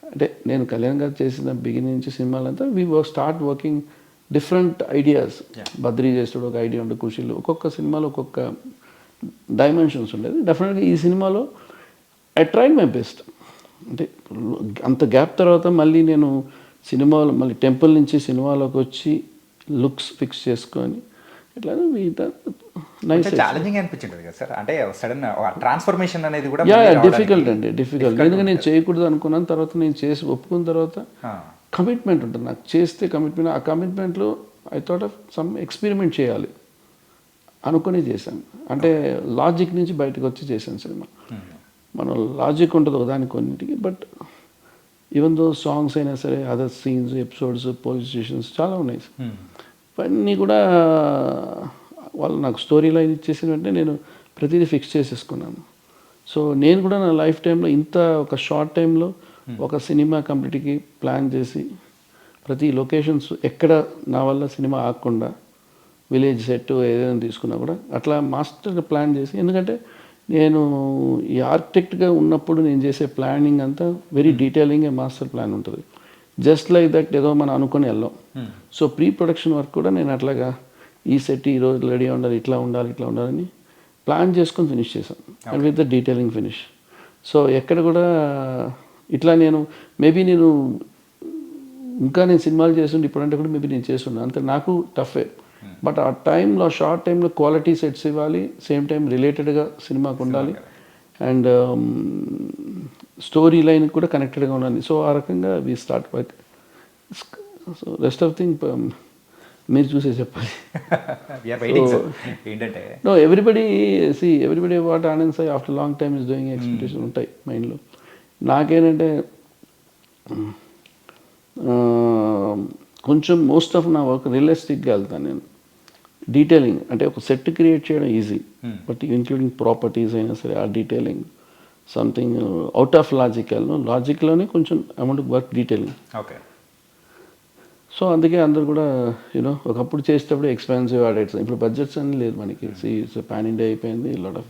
అంటే నేను కళ్యాణ్ గారు చేసిన బిగినింగ్ నుంచి సినిమాలంతా start working different ideas. Badri చేసేటప్పుడు ఒక ఐడియా ఉండే, ఖుషీలు, ఒక్కొక్క సినిమాలో ఒక్కొక్క డైమెన్షన్స్ ఉండేది. డెఫినెట్గా ఈ సినిమాలో ఐ ట్రైడ్ మై బెస్ట్. అంటే అంత గ్యాప్ తర్వాత మళ్ళీ నేను సినిమాలో మళ్ళీ టెంపుల్ నుంచి సినిమాలోకి వచ్చి లుక్స్ ఫిక్స్ చేసుకొని ఇట్లా నైస్ ఛాలెంజింగ్ అనిపించింది కదా సార్. అంటే సడన్ ట్రాన్స్ఫర్మేషన్ అనేది కూడా డిఫికల్ట్ ఎందుకంటే నేను చేయకూడదు అనుకున్నాను. తర్వాత నేను చేసి ఒప్పుకున్న తర్వాత కమిట్మెంట్ ఉంటుంది నాకు, చేస్తే కమిట్మెంట్. ఆ కమిట్మెంట్లో I thought of some experiment చేయాలి అనుకుని చేశాను. అంటే లాజిక్ నుంచి బయటకు వచ్చి చేశాను సినిమా. మనం లాజిక్ ఉంటుంది ఒకదానికి కొన్నింటికి. బట్ ఈవెన్ దో సాంగ్స్ అయినా సరే, other scenes, episodes, police stations చాలా ఉన్నాయి. ఇవన్నీ కూడా వాళ్ళు నాకు స్టోరీ లైన్ ఇచ్చేసిన వెంటనే నేను ప్రతిదీ ఫిక్స్ చేసేసుకున్నాను. సో నేను కూడా నా లైఫ్ టైంలో ఇంత ఒక షార్ట్ టైంలో ఒక సినిమా కంప్లీట్కి ప్లాన్ చేసి ప్రతి లొకేషన్స్ ఎక్కడ నా వల్ల సినిమా ఆగకుండా విలేజ్ సెట్ ఏదైనా తీసుకున్నా కూడా అట్లా మాస్టర్గా ప్లాన్ చేసి, ఎందుకంటే నేను ఈ ఆర్కిటెక్ట్గా ఉన్నప్పుడు నేను చేసే ప్లానింగ్ అంతా వెరీ డీటెయిలింగ్ మాస్టర్ ప్లాన్ ఉంటుంది. జస్ట్ లైక్ దట్ ఏదో మనం అనుకుని వెళ్ళాం. సో ప్రీ ప్రొడక్షన్ వర్క్ కూడా నేను అట్లాగా ఈ సెట్ ఈరోజు రెడీ ఉండాలి, ఇట్లా ఉండాలని ప్లాన్ చేసుకొని ఫినిష్ చేశాను. And with the detailing finish. So ఎక్కడ కూడా ఇట్లా నేను ఇంకా నేను సినిమాలు చేస్తుంటే ఇప్పుడంటే కూడా మేబీ నేను చేస్తున్నాను అంతే. నాకు టఫే. బట్ ఆ టైంలో షార్ట్ టైంలో క్వాలిటీ సెట్స్ ఇవ్వాలి, సేమ్ టైం రిలేటెడ్గా సినిమాకు ఉండాలి, అండ్ స్టోరీ లైన్ కూడా కనెక్టెడ్గా ఉండాలి. సో ఆ రకంగా we start work. So rest of thing మీరు చూసే చెప్పాలి. ఏంటంటే no everybody what Anand Sai after long time is doing expectation ఉంటాయి మైండ్లో. నాకేంటంటే కొంచెం మోస్ట్ ఆఫ్ నా వర్క్ రియలిస్టిక్గా వెళ్తాను నేను. డీటెయిలింగ్ అంటే ఒక సెట్ క్రియేట్ చేయడం ఈజీ, బట్ ఇంక్లూడింగ్ ప్రాపర్టీస్ అయినా సరే ఆ డీటెయిలింగ్ సంథింగ్ అవుట్ ఆఫ్ లాజిక్లోనే కొంచెం amount work detailing. Okay. So అందుకే అందరు కూడా ఒకప్పుడు చేసేటప్పుడు ఎక్స్పెన్సివ్ ఆడేట్స్, ఇప్పుడు బడ్జెట్స్ అని లేదు మనకి. ఇట్స్ పాన్ ఇండియా అయిపోయింది, లాట్ ఆఫ్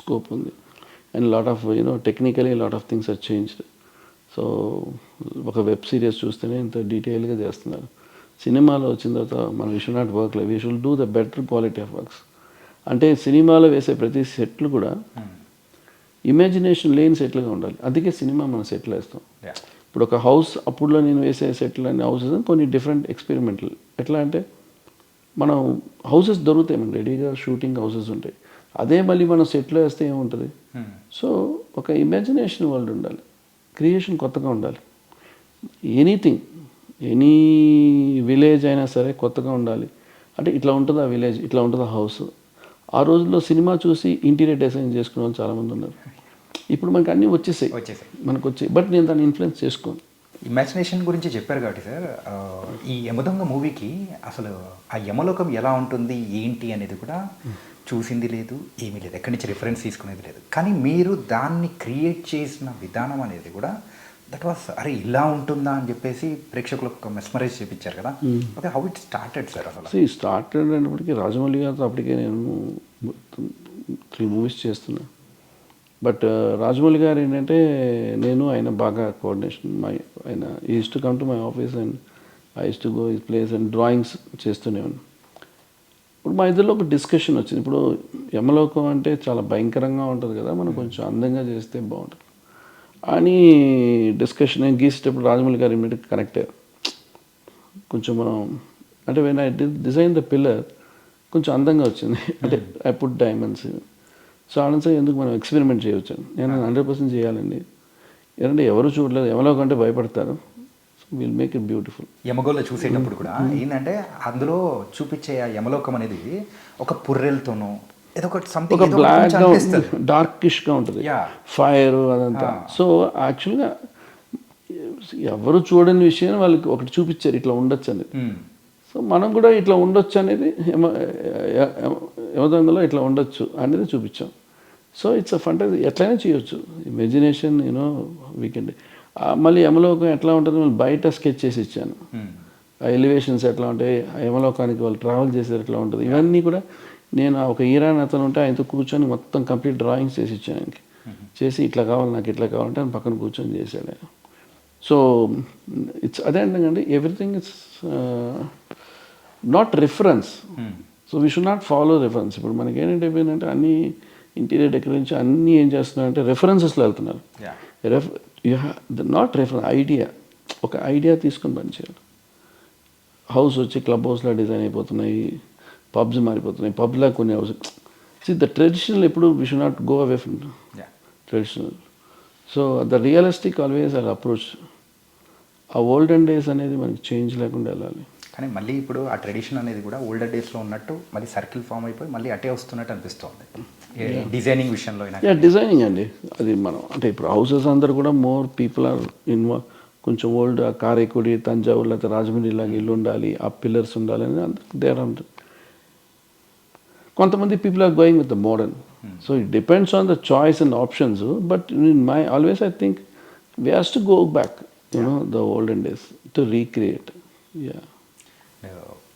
స్కోప్ ఉంది, and lot of technically lot of things are changed. So ఒక వెబ్ సిరీస్ చూస్తేనే ఇంత డీటెయిల్గా చేస్తున్నారు. సినిమాలో వచ్చిన తర్వాత మనం we should not work like we should do the better quality of works. అంటే సినిమాలో వేసే ప్రతి సెట్లు కూడా ఇమాజినేషన్ లేని సెట్లుగా ఉండాలి. అందుకే సినిమా మనం సెట్లు వేస్తాం. ఇప్పుడు ఒక హౌస్ అప్పుడులో నేను వేసే సెట్లు అనే హౌసెస్ కొన్ని డిఫరెంట్ ఎక్స్పెరిమెంటల్. ఎట్లా అంటే మనం హౌసెస్ దొరుకుతాయి, మనకి రెడీగా షూటింగ్ హౌసెస్ ఉంటాయి. అదే మళ్ళీ మనం సెట్లో వేస్తే ఏముంటుంది. సో ఒక ఇమాజినేషన్ వరల్డ్ ఉండాలి, క్రియేషన్ కొత్తగా ఉండాలి. ఎనీథింగ్, ఎనీ విలేజ్ అయినా సరే కొత్తగా ఉండాలి. అంటే ఇట్లా ఉంటుంది ఆ విలేజ్, ఇట్లా ఉంటుంది ఆ హౌస్. ఆ రోజుల్లో సినిమా చూసి ఇంటీరియర్ డిజైన్ చేసుకునే వాళ్ళు చాలామంది ఉన్నారు. ఇప్పుడు మనకు అన్నీ వచ్చేసాయి మనకు వచ్చాయి, బట్ నేను దాన్ని ఇన్ఫ్లుయెన్స్ చేసుకోను. ఇమాజినేషన్ గురించి చెప్పారు కాబట్టి సార్, ఈ యమదొంగ మూవీకి అసలు ఆ యమలోకం ఎలా ఉంటుంది ఏంటి అనేది కూడా చూసింది లేదు, ఏమీ లేదు, ఎక్కడి నుంచి రిఫరెన్స్ తీసుకునేది లేదు. కానీ మీరు దాన్ని క్రియేట్ చేసిన విధానం అనేది కూడా దట్ వాస్ అరే ఇలా ఉంటుందా అని చెప్పేసి ప్రేక్షకులకు మెస్మరైజ్ చేయించారు కదా. Okay, how it started sir? అసలు స్టార్టెడ్ అనేప్పటికీ రాజమౌళి గారితో అప్పటికే నేను 3 మూవీస్ చేస్తున్నా. బట్ రాజమౌళి గారు ఏంటంటే నేను ఆయన బాగా కోఆర్డినేషన్. ఆయన is to come to my office and I use to go his place and drawings చేస్తూనేవాను. ఇప్పుడు మా ఇద్దరిలో ఒక డిస్కషన్ వచ్చింది. ఇప్పుడు యమలోకం అంటే చాలా భయంకరంగా ఉంటుంది కదా, మనం కొంచెం అందంగా చేస్తే బాగుంటుంది అని డిస్కషన్. నేను గీసేటప్పుడు రాజమౌళి గారు ఇమ్మీడియట్గా కనెక్ట్ అయ్యారు. కొంచెం మనం అంటే when I design the pillar కొంచెం అందంగా వచ్చింది. అంటే I put diamonds. So Anand sir ఎందుకు మనం ఎక్స్పెరిమెంట్ చేయవచ్చు, నేను 100% చేయాలండి. ఎందుకంటే ఎవరు చూడలేదు, యమలోకం అంటే భయపడతారు. Will make it beautiful. Yamagola చూసేటప్పుడు కూడా ఏంటంటే అందులో చూపించే ఆ యమలోకం అనేది ఒక పుర్రెలతోనో ఏదో ఒక సంథింగ్, ఒక బ్లాక్గా డార్కిష్గా ఉంటుంది, ఫైర్ అదంతా. సో యాక్చువల్గా ఎవరు చూడని విషయం వాళ్ళకి ఒకటి చూపించారు, ఇట్లా ఉండొచ్చు అనేది. సో మనం కూడా ఇట్లా ఉండొచ్చు అనేది యమదొంగలో ఇట్లా ఉండొచ్చు అనేది చూపించాం. సో ఇట్స్ అ ఫంటసీ, ఎట్లయినా చేయొచ్చు. Imagination weekend. మళ్ళీ యమలోకం ఎట్లా ఉంటుంది మళ్ళీ బయట స్కెచ్ చేసి ఇచ్చాను. ఆ ఎలివేషన్స్ ఎట్లా ఉంటాయి, ఆ యమలోకానికి వాళ్ళు ట్రావెల్ చేసేది ఎట్లా ఉంటుంది, ఇవన్నీ కూడా నేను ఒక ఈరాన్ అతను ఉంటే ఆయనతో కూర్చొని మొత్తం కంప్లీట్ డ్రాయింగ్స్ చేసి ఇచ్చాను ఆయనకి. చేసి ఇట్లా కావాలి నాకు, ఇట్లా కావాలంటే ఆయన పక్కన కూర్చొని చేశాడు ఆయన. సో ఇట్స్ అదే అండి, everything it's not reference. So we should not follow reference. ఇప్పుడు మనకి ఏంటంటే అన్నీ ఇంటీరియర్ డెకరేషన్ అన్నీ ఏం చేస్తున్నారంటే రెఫరెన్సెస్లో వెళ్తున్నారు. Not reference, idea. ఒక ఐడియా తీసుకొని పనిచేయాలి. హౌస్ వచ్చి క్లబ్ హౌస్లో డిజైన్ అయిపోతున్నాయి, పబ్స్ మారిపోతున్నాయి, పబ్లా కొన్ని హౌస్. ద ట్రెడిషనల్ ఎప్పుడు we should not go away from traditional. So the realistic always అది అప్రోచ్. ఆ ఓల్డెన్ డేస్ అనేది మనకి చేంజ్ లేకుండా వెళ్ళాలి. కానీ మళ్ళీ ఇప్పుడు ఆ ట్రెడిషన్ అనేది కూడా ఓల్డర్ డేస్లో ఉన్నట్టు మళ్ళీ సర్కిల్ ఫామ్ అయిపోయి మళ్ళీ అటే వస్తున్నట్టు అనిపిస్తుంది డిజైనింగ్ విషయంలో. డిజైనింగ్ అండి అది మనం అంటే ఇప్పుడు హౌసెస్ అందరు కూడా మోర్ పీపుల్ ఆర్ ఇన్వాల్వ్. కొంచెం ఓల్డ్ కారైకుడి, తంజావూరు లేకపోతే రాజమండ్రి ఇలాగ ఇల్లు ఉండాలి, ఆ పిల్లర్స్ ఉండాలి అని దేర్ ఉంటుంది. కొంతమంది people are going with the modern. So it depends on the choice and options. But in my always I think we has to go back the olden days to recreate.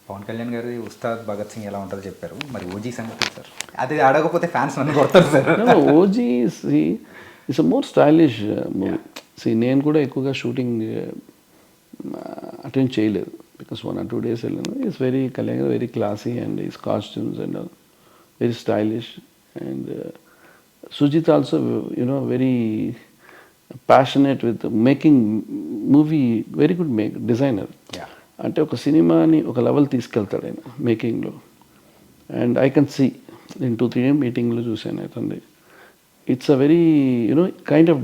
Pawan Kalyan గారి ఉస్తాద్ భగత్ సింగ్ ఎలా ఉంటుందో చెప్పారు, మరి ఓజీ సంగతి సార్? అది అడగకపోతే ఫ్యాన్స్ నన్ను కొడతారు sir. OG it's a more stylish movie. నేను కూడా ఎక్కువగా షూటింగ్ అటెండ్ చేయలేదు, బికాస్ 1 or 2 days వెళ్ళాను. ఇట్స్ వెరీ కళ్యాణ్ గారు very classy and is costumes and very stylish. And Sujeeth also very passionate with making movie, very good designer. అంటే ఒక సినిమాని ఒక లెవెల్ తీసుకెళ్తాడు ఆయన మేకింగ్లో. అండ్ ఐ కెన్ సీ నేను 2-3 మీటింగ్లో చూశాను అతన్ని. It's a very kind of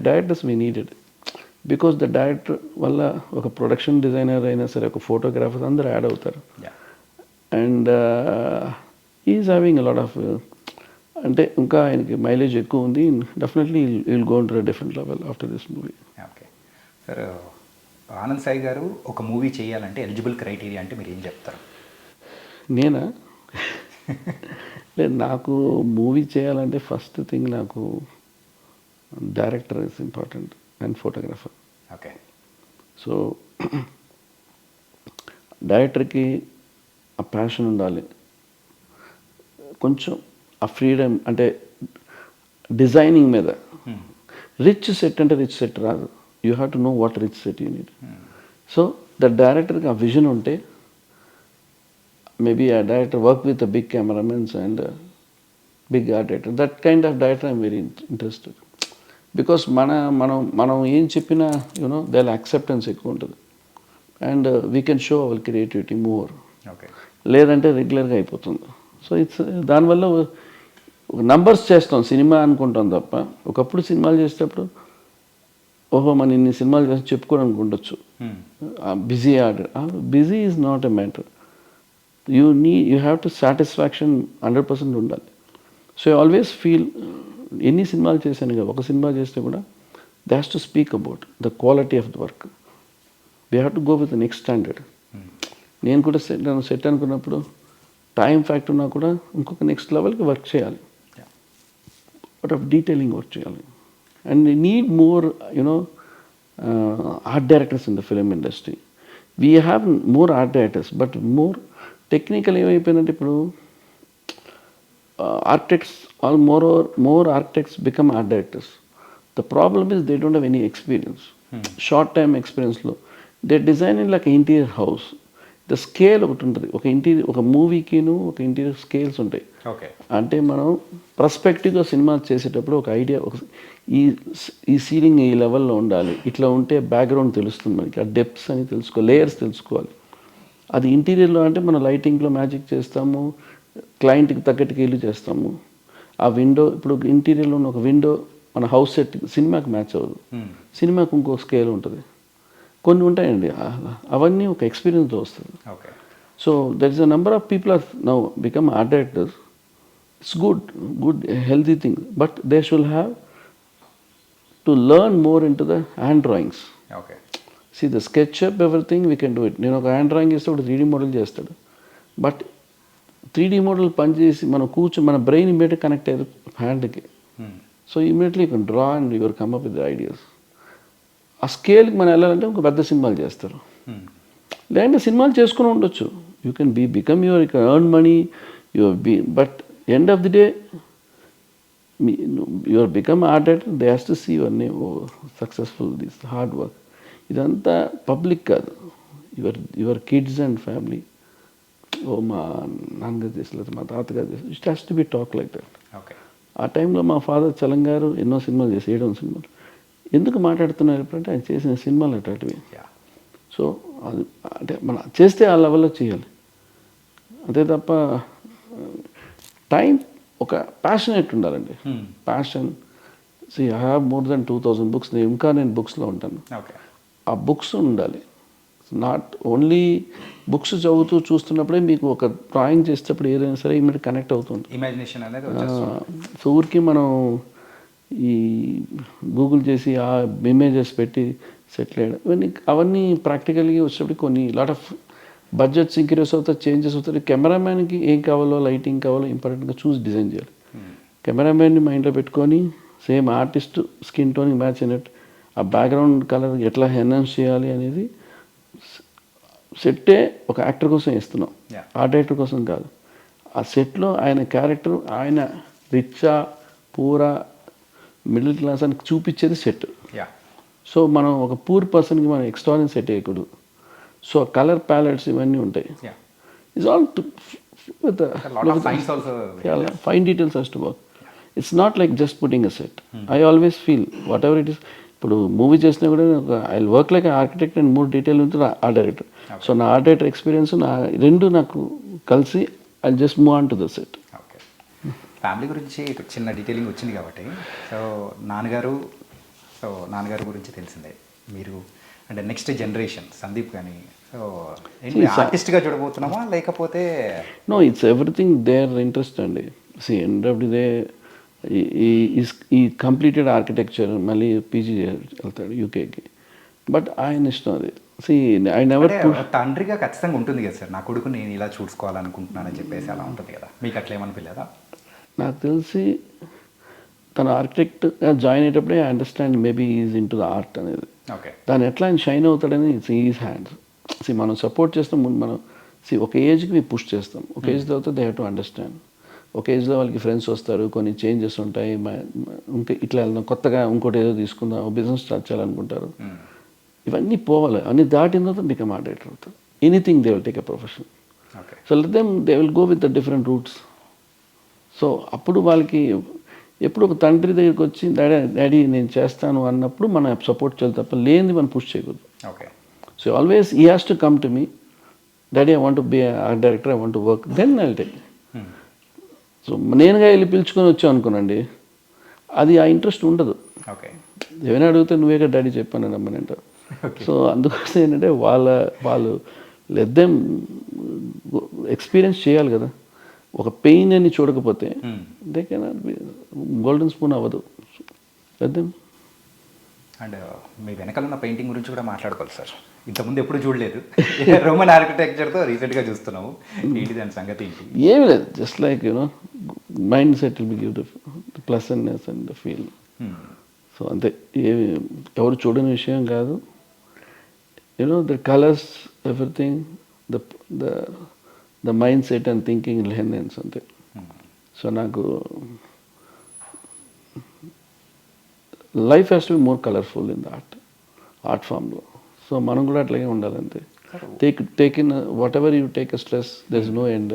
directors we needed. Because the director వల్ల ఒక ప్రొడక్షన్ డిజైనర్ అయినా సరే, ఒక ఫోటోగ్రాఫర్ అందరూ యాడ్ అవుతారు. And is having lot of, అంటే ఇంకా ఆయనకి మైలేజ్ ఎక్కువ ఉంది. Definitely will go to different level after this movie. Okay sir, Anand Sai గారు ఒక మూవీ చేయాలంటే ఎలిజిబుల్ క్రైటీరియా అంటే మీరు ఏం చెప్తారు? నేనా? లేదు, నాకు మూవీ చేయాలంటే ఫస్ట్ థింగ్ నాకు director is important and photographer. Okay. So డైరెక్టర్కి ఆ ప్యాషన్ ఉండాలి, కొంచెం ఆ ఫ్రీడమ్, అంటే డిజైనింగ్ మీద. రిచ్ సెట్ అంటే రిచ్ సెట్ రాదు, you have to know what rich set you need. So the డైరెక్టర్కి ఆ విజన్ ఉంటే, maybe a director work with the big cameramen and big art director. That kind of director I'm very interested. Because మనం ఏం చెప్పినా their acceptance ఎక్కువ ఉంటుంది. And we can show hour creativity more. Okay. లేదంటే రెగ్యులర్గా అయిపోతుంది. సో ఇట్స్ దానివల్ల నంబర్స్ చేస్తాం, సినిమా అనుకుంటాం తప్ప. ఒకప్పుడు సినిమాలు చేసేటప్పుడు ఓహో మనం ఇన్ని సినిమాలు చేసి చెప్పుకోవడానికి ఉండొచ్చు. Busy order, busy is not a matter. You have to satisfaction 100% ఉండాలి. సో ఐ ఆల్వేస్ ఫీల్, ఎన్ని సినిమాలు చేశాను కదా, ఒక సినిమా చేస్తే కూడా they has to speak about the quality of the work. We have to go with the next standard. నేను కూడా సెట్ అనుకున్నప్పుడు టైం ఫ్యాక్ట్ ఉన్నా కూడా ఇంకొక నెక్స్ట్ లెవెల్కి వర్క్ చేయాలి, బట్ ఆఫ్ డీటెయిలింగ్ వర్క్ చేయాలి. And need more art directors in the film industry. We have more art directors, but more technical ఏమైపోయిందంటే ఇప్పుడు architects more architects become art directors. The problem is they don't have any experience. Short time ఎక్స్పీరియన్స్లో they designing like interior house. The scale ఒకటి ఉంటుంది, ఒక మూవీకిను ఒక ఇంటీరియర్ స్కేల్స్ ఉంటాయి. ఓకే. అంటే మనం పర్స్పెక్టివ్గా సినిమా చేసేటప్పుడు ఒక ఐడియా, ఈ సీలింగ్ ఈ లెవెల్లో ఉండాలి, ఇట్లా ఉంటే బ్యాక్గ్రౌండ్ తెలుస్తుంది మనకి, ఆ డెప్త్స్ అని తెలుసుకోవాలి, లేయర్స్ తెలుసుకోవాలి. అది ఇంటీరియర్లో అంటే మనం లైటింగ్లో మ్యాజిక్ చేస్తాము, క్లయింట్కి తగ్గట్టుగా ఇల్లు చేస్తాము. ఆ విండో, ఇప్పుడు ఇంటీరియర్లో ఉన్న ఒక విండో మన హౌస్ సెట్ సినిమాకి మ్యాచ్ అవ్వదు, సినిమాకి ఇంకో స్కేల్ ఉంటుంది, కొన్ని ఉంటాయండి. అవన్నీ ఒక ఎక్స్పీరియన్స్తో వస్తుంది. Okay. So there is a number of people are now become art directors. It's good healthy thing, but they should have to learn more into the hand drawings. Okay. See the SketchUp, everything we can do it. నేను ఒక హ్యాండ్ డ్రాయింగ్ చేస్తే ఒక 3D మోడల్ చేస్తాడు, బట్ 3D మోడల్ పనిచేసి మనం మన బ్రెయిన్ ఇమీడియట్గా కనెక్ట్ అయ్యారు హ్యాండ్కి. So immediately you can draw and your come up with ideas. ఆ స్కేల్కి మనం వెళ్ళాలంటే ఒక పెద్ద సినిమాలు చేస్తారు, లేదంటే సినిమాలు చేసుకుని ఉండొచ్చు. You can become your, you can earn money, but end of the day your become art director, they has to see your name successful, this hard work. ఇదంతా పబ్లిక్ కాదు, యువర్ కిడ్స్ అండ్ ఫ్యామిలీ. ఓ మా నాన్నగారు చేసలేదు, మా తాతగారు చేసి, it has to be talk like that. Okay. ఆ టైంలో మా ఫాదర్ చలం గారు ఎన్నో సినిమాలు చేసి, 7 సినిమాలు. ఎందుకు మాట్లాడుతున్నారు ఎప్పుడంటే ఆయన చేసిన సినిమాలు అటువంటివి. సో అది అంటే మనం చేస్తే ఆ లెవెల్లో చేయాలి, అంతే తప్ప టైం ఒక ప్యాషనేట్ ఉండాలండి. Passion. I have more than 2000 books. ఇంకా నేను బుక్స్లో ఉంటాను. ఆ బుక్స్ ఉండాలి. నాట్ ఓన్లీ బుక్స్ చదువుతూ చూస్తున్నప్పుడే మీకు ఒక డ్రాయింగ్ చేసేటప్పుడు ఏదైనా సరే ఇమీడియట్ కనెక్ట్ అవుతుంది, ఇమాజినేషన్ అనేది. సో ఊరికి మనం ఈ గూగుల్ చేసి ఆ ఇమేజెస్ పెట్టి సెటిల్ అయ్యడం, అవన్నీ ప్రాక్టికల్గా వచ్చేటప్పుడు కొన్ని లాట్ ఆఫ్ బడ్జెట్స్ ఇంక్రీస్ అవుతాయి, చేంజెస్ అవుతాయి. కెమెరామ్యాన్కి ఏం కావాలో, లైటింగ్ కావాలో ఇంపార్టెంట్గా చూసి డిజైన్ చేయాలి. కెమెరామ్యాన్ని మైండ్లో పెట్టుకొని సేమ్ ఆర్టిస్ట్ స్కిన్ టోన్కి మ్యాచ్ అయినట్టు ఆ బ్యాక్గ్రౌండ్ కలర్ ఎట్లా ఎన్హాన్స్ చేయాలి అనేది సెట్టే ఒక యాక్టర్ కోసం ఇస్తున్నాం, ఆర్ట్ డైరెక్టర్ కోసం కాదు. ఆ సెట్లో ఆయన క్యారెక్టర్, ఆయన రిచ్చా పూరా మిడిల్ క్లాస్ అని చూపించేది సెట్. సో మనం ఒక పూర్ పర్సన్కి మనం ఎక్స్ట్రాని సెట్ వేయకూడదు. సో కలర్ ప్యాలెట్స్ ఇవన్నీ ఉంటాయి. It's all fine details has to work. It's not like just putting a set. I always feel what ever it is. ఇప్పుడు మూవీ చేసినా కూడా I work like architect and more detail ఉంటుంది ఆర్ట్ డైరెక్టర్. సో నా ఆర్ట్ డైరెక్టర్ ఎక్స్పీరియన్స్ రెండు నాకు కలిసి I just move on to the set. Okay. Family గురించి చిన్న డీటెయిలింగ్ వచ్చింది కాబట్టి, సో నాన్నగారు గురించి తెలిసిందే. మీరు అంటే నెక్స్ట్ జనరేషన్ సందీప్ కానీ సో ఏంటి ఆర్టిస్ట్గా చూడబోతున్నామా లేకపోతే no it's everything their interest అండి. See end of the day he completed architecture మళ్ళీ పీజీ వెళ్తాడు యూకేకి, బట్ ఆయన ఇష్టం అది. సి ఐ నెవర్ తండ్రిగా ఖచ్చితంగా ఉంటుంది కదా సార్, నా కొడుకు నేను ఇలా చూసుకోవాలనుకుంటున్నానని చెప్పేసి అలా ఉంటుంది కదా, మీకు అట్లా ఏమనిపించలేదా? నాకు తెలిసి తన ఆర్కిటెక్ట్గా జాయిన్ అయ్యేటప్పుడే I understand maybe is into the art అనేది. ఓకే, దాన్ని ఎట్లా ఆయన షైన్ అవుతాడని ఇట్స్ ఈజ్ హ్యాండ్స్. సి మనం సపోర్ట్ చేస్తాం ముందు, మనం ఒక ఏజ్కి మేము పుష్ చేస్తాం, ఒక ఏజ్ తర్వాత దే హ్యావ్ టు అండర్స్టాండ్. ఒక ఏజ్లో వాళ్ళకి ఫ్రెండ్స్ వస్తారు, కొన్ని చేంజెస్ ఉంటాయి, ఇంకా ఇట్లా వెళ్దాం, కొత్తగా ఇంకోటి ఏదో తీసుకుందాం, బిజినెస్ స్టార్ట్ చేయాలనుకుంటారు. ఇవన్నీ పోవాలి, అన్ని దాటిన తర్వాత బికమ్ ఆర్ట్ డైరెక్టర్ అవుతారు. Anything they will take a profession. So let them they will go with the different routes. So అప్పుడు వాళ్ళకి ఎప్పుడు ఒక తండ్రి దగ్గరికి వచ్చి డాడీ నేను చేస్తాను అన్నప్పుడు మనం సపోర్ట్ చేయాలి తప్ప లేనిది మనం పుష్ చేయకూడదు. Okay, so always he has to come to me, daddy I want to be art director, I want to work, then I will take. So నేనుగా వెళ్ళి పిలుచుకొని వచ్చాను అనుకోనండి, అది ఆ ఇంట్రెస్ట్ ఉండదు. ఓకే, ఏమైనా అడిగితే నువ్వేగా డాడీ చెప్పాను రమ్మని అంటారు. సో అందుకోసం ఏంటంటే వాళ్ళు లెట్ దెమ్ ఎక్స్పీరియన్స్ చేయాలి కదా. ఒక పెయిన్ అని చూడకపోతే they cannot be golden spoon అవ్వదు. Let them. అండ్ మీ వెనకాల ఉన్న పెయింటింగ్ గురించి కూడా మాట్లాడుకోవాలి సార్. ఇంతకుముందు ఎప్పుడు చూడలేదు, రోమన్ ఆర్కిటెక్చర్తో రీసెంట్గా చూస్తున్నాము. ఏంటి దాని సంగతి ఏంటి? ఏమి లేదు, just like you know mindset will be give the pleasantness and the feel. So అంతే, ఏమి ఎవరు చూడని విషయం కాదు. You know the colours everything, the mindset and thinking లెహెన్స్ అంతే. సో నాకు life has to be more colourful in the art ఫామ్లో. సో మనం కూడా అట్లాగే ఉండాలి అంతే. Take in whatever you take a stress, there is no end.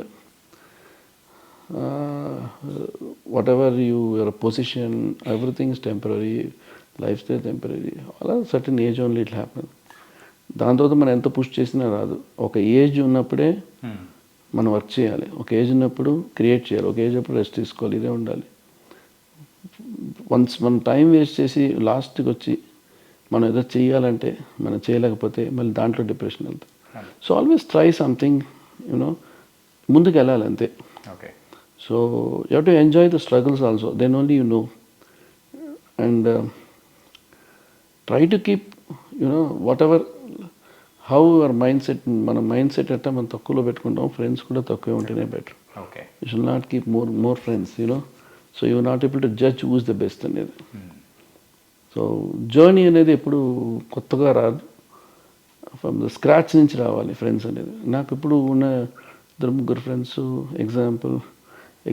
Whatever your position, everything is temporary, lifestyle temporary. అలా certain age only it happen. దాని తర్వాత మనం ఎంత పుష్ చేసినా రాదు. ఒక ఏజ్ ఉన్నప్పుడే మనం వర్క్ చేయాలి, ఒక ఏజ్ ఉన్నప్పుడు క్రియేట్ చేయాలి, ఒక ఏజ్ అప్పుడు రెస్ట్ తీసుకోవాలి. ఇదే ఉండాలి. వన్స్ మనం టైం వేస్ట్ చేసి లాస్ట్కి వచ్చి మనం ఏదో చేయాలంటే మనం చేయలేకపోతే మళ్ళీ దాంట్లో డిప్రెషన్ వెళ్తాం. So always try something, you know ముందుకు వెళ్ళాలి అంతే. Okay, so you have to enjoy the struggles also, then only you know. And try to keep you know whatever how your mind set. మన మైండ్ సెట్ అంటే మనం తక్కువలో పెట్టుకుంటాం, ఫ్రెండ్స్ కూడా తక్కువే ఉంటేనే better. Okay, you should not keep more friends, you know. So you not able to judge who's the best అనేది. సో జర్నీ అనేది ఎప్పుడు కొత్తగా రాదు, ఫ్రమ్ ద స్క్రాచ్ నుంచి రావాలి ఫ్రెండ్స్ అనేది. నాకు ఇప్పుడు ఉన్న 2-3 ఫ్రెండ్స్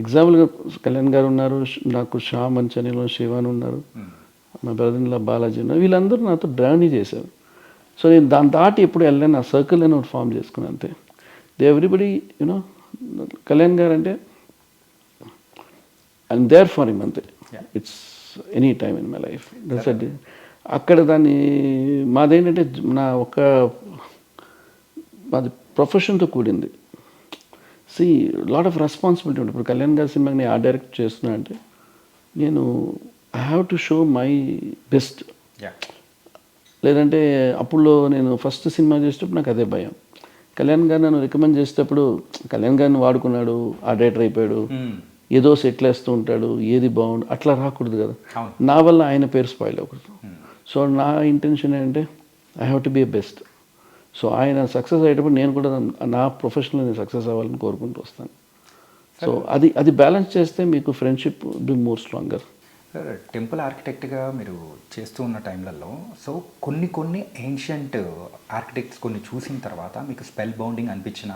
ఎగ్జాంపుల్గా కళ్యాణ్ గారు ఉన్నారు, నాకు శ్యామ్ మంచనిలో శివాన్ ఉన్నారు, మా బ్రదర్లా బాలాజీ ఉన్నారు. వీళ్ళందరూ నాతో జర్నీ చేశారు. సో నేను దాని దాటి ఎప్పుడు వెళ్ళాను, ఆ సర్కిల్ అని ఒకటి ఫామ్ చేసుకున్నాను అంతే. దే ఎవ్రీబడి యూనో కళ్యాణ్ గారు అంటే ఐఎమ్ దేర్ ఫర్ హిమ్ అంతే. It's any time in my life. That's at. అక్కడ దాన్ని మాదేంటంటే మాది ప్రొఫెషన్తో కూడింది. సి లాట్ ఆఫ్ రెస్పాన్సిబిలిటీ ఉంటుంది. ఇప్పుడు కళ్యాణ్ గారి సినిమాకి నేను ఆర్ట్ డైరెక్ట్ చేస్తున్నా అంటే నేను I have to show my best. లేదంటే అప్పుడులో నేను ఫస్ట్ సినిమా చేసేటప్పుడు నాకు అదే భయం. కళ్యాణ్ గారు నన్ను రికమెండ్ చేసేటప్పుడు కళ్యాణ్ గారిని వాడుకున్నాడు, ఆర్ట్ డైరెక్టర్ అయిపోయాడు, ఏదో సెటిల్ వేస్తూ ఉంటాడు, ఏది బాగుండు అట్లా రాకూడదు కదా. నా వల్ల ఆయన పేరు స్పాయిల్ అవ్వకూడదు. సో నా ఇంటెన్షన్ ఏంటంటే I have to be a best. So ఆయన సక్సెస్ అయ్యేటప్పుడు నేను కూడా నా ప్రొఫెషన్లో నేను సక్సెస్ అవ్వాలని కోరుకుంటూ వస్తాను. సో అది బ్యాలెన్స్ చేస్తే మీకు friendship be more stronger. Sir, temple ఆర్కిటెక్ట్గా మీరు చేస్తూ ఉన్న టైంలలో సో కొన్ని ఏన్షియంట్ ఆర్కిటెక్ట్స్ కొన్ని చూసిన తర్వాత మీకు స్పెల్ బౌండింగ్ అనిపించిన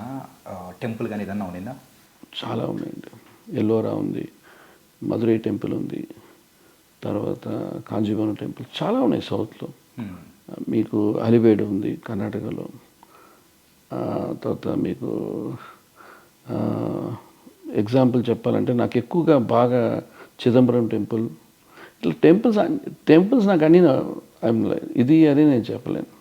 టెంపుల్ కానీ ఏదన్నా ఉండిందా? చాలా ఉన్నాయండి. ఎల్లోరా ఉంది, మధురై టెంపుల్ ఉంది, తర్వాత కాంజీవరం టెంపుల్, చాలా ఉన్నాయి సౌత్లో. మీకు అలివేడు ఉంది కర్ణాటకలో. తర్వాత మీకు ఎగ్జాంపుల్ చెప్పాలంటే నాకు ఎక్కువగా బాగా చిదంబరం టెంపుల్, ఇట్లా టెంపుల్స్ నాకు అన్నీ ఇది అది నేను చెప్పలేను.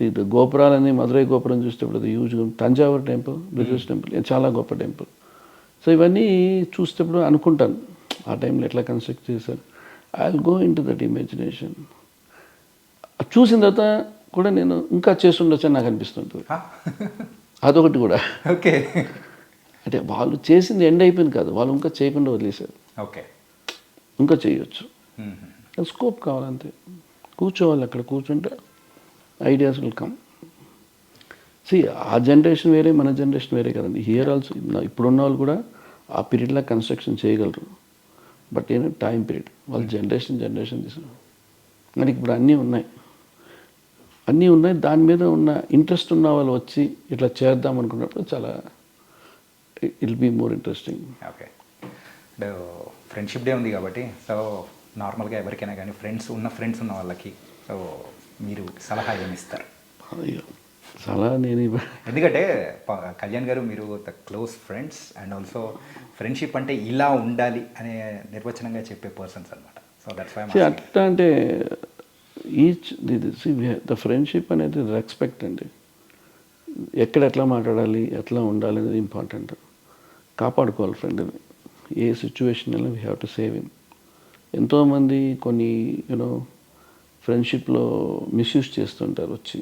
ఇది గోపురాలని మధురై గోపురం చూసేటప్పుడు అది use, Thanjavur temple, British temple చాలా గొప్ప టెంపుల్. సో ఇవన్నీ చూసేటప్పుడు అనుకుంటాను ఆ టైంలో ఎట్లా కన్స్ట్రక్ట్ చేశారు. I will go in to that imagination. అది చూసిన తర్వాత కూడా నేను ఇంకా చేస్తుండొచ్చు అని నాకు అనిపిస్తుంటుంది. అదొకటి కూడా. ఓకే. అంటే వాళ్ళు చేసింది ఎండ్ అయిపోయింది కాదు, వాళ్ళు ఇంకా చేయకుండా వదిలేశారు. ఓకే. ఇంకా చేయొచ్చు. స్కోప్ కావాలంతే. కూర్చోవాలి, అక్కడ కూర్చుంటే ఐడియాస్ విల్ కమ్. ఆ జనరేషన్ వేరే, మన జనరేషన్ వేరే కదండి. హియర్ ఆల్సో ఇప్పుడున్న వాళ్ళు కూడా ఆ పీరియడ్లో కన్స్ట్రక్షన్ చేయగలరు. బట్ టైం పీరియడ్ వాళ్ళు జనరేషన్ తీసుకున్నారు. మనకి ఇప్పుడు అన్నీ ఉన్నాయి, దాని మీద ఉన్న ఇంట్రెస్ట్ ఉన్న వాళ్ళు వచ్చి ఇట్లా చేద్దాం అనుకున్నప్పుడు చాలా it be more interesting. Okay. Friendship day ఉంది కాబట్టి సో నార్మల్గా ఎవరికైనా కానీ ఫ్రెండ్స్ ఉన్న వాళ్ళకి సో మీరు సలహా ఏమి ఇస్తారు? అయ్యో సలహా నేను ఎందుకంటే కళ్యాణ్ గారు మీరు the close friends and also friendship అంటే ఇలా ఉండాలి అనే నిర్వచనంగా చెప్పే పర్సన్స్ అనమాట. సో దట్స్ వై అట్లా అంటే ద ఫ్రెండ్షిప్ అనేది రెస్పెక్ట్ అండి. ఎక్కడ ఎట్లా మాట్లాడాలి, ఎట్లా ఉండాలి అనేది ఇంపార్టెంట్. కాపాడుకోవాలి ఫ్రెండ్ని ఏ సిచ్యువేషన్లో we have to save him. ఎంతోమంది కొన్ని ఫ్రెండ్షిప్లో మిస్యూజ్ చేస్తుంటారు, వచ్చి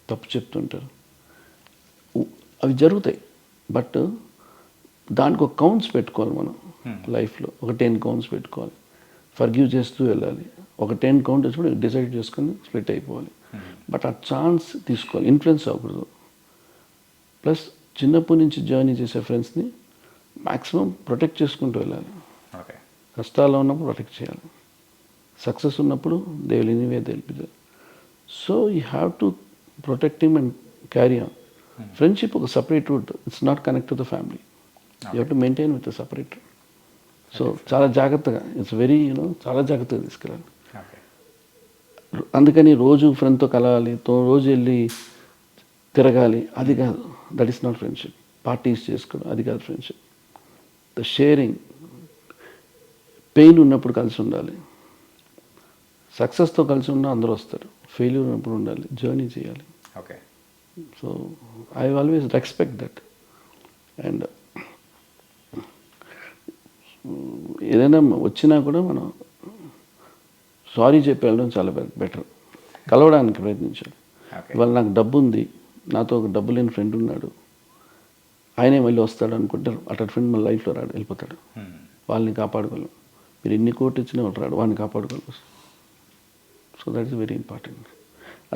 తప్పు చెప్తుంటారు. అవి జరుగుతాయి. బట్ దానికి ఒక కౌంట్స్ పెట్టుకోవాలి మనం లైఫ్లో. ఒక 10 కౌంట్స్ పెట్టుకోవాలి, ఫర్గివ్ చేస్తూ వెళ్ళాలి. ఒక 10 కౌంట్ వచ్చి డిసైడ్ చేసుకొని స్ప్లిట్ అయిపోవాలి. బట్ ఆ ఛాన్స్ తీసుకోవాలి, ఇన్ఫ్లుయెన్స్ అవ్వకూడదు. ప్లస్ చిన్నప్పటి నుంచి జర్నీ చేసే ఫ్రెండ్స్ని మ్యాక్సిమం ప్రొటెక్ట్ చేసుకుంటూ వెళ్ళాలి. కష్టాల్లో ఉన్నప్పుడు ప్రొటెక్ట్ చేయాలి, సక్సెస్ ఉన్నప్పుడు they will anyway they will be there. So you have to protect him and carry on. Friendship ఒక separate route, it's not connect to the family. You have to maintain with the separate. So చాలా జాగ్రత్తగా, ఇట్స్ వెరీ చాలా జాగ్రత్తగా తీసుకెళ్ళాలి. అందుకని రోజు ఫ్రెండ్తో కలవాలి, రోజు వెళ్ళి తిరగాలి, అది కాదు. That is not friendship. Parties చేసుకోవడం అది కాదు ఫ్రెండ్షిప్. ద షేరింగ్, పెయిన్ ఉన్నప్పుడు కలిసి ఉండాలి. సక్సెస్తో కలిసి ఉన్నా అందరూ వస్తారు. ఫెయిల్యూర్ ఉన్నప్పుడు ఉండాలి, జర్నీ చేయాలి. Okay. So I always respect that. And ఏదైనా వచ్చినా కూడా మనం సారీ చెప్పి వెళ్ళడం చాలా బెటర్. కలవడానికి ప్రయత్నించాలి. ఇవాళ నాకు డబ్బు ఉంది, నాతో ఒక డబ్బు లేని ఫ్రెండ్ ఉన్నాడు, ఆయనే మళ్ళీ వస్తాడు అనుకుంటారు. అటు ఫ్రెండ్ మన లైఫ్లో రాడు, వెళ్ళిపోతాడు. వాళ్ళని కాపాడుకోలేం. మీరు ఎన్ని కోట్లు ఇచ్చినా వాళ్ళు రాడు, వాళ్ళని కాపాడుకోవాలి. So that is very important.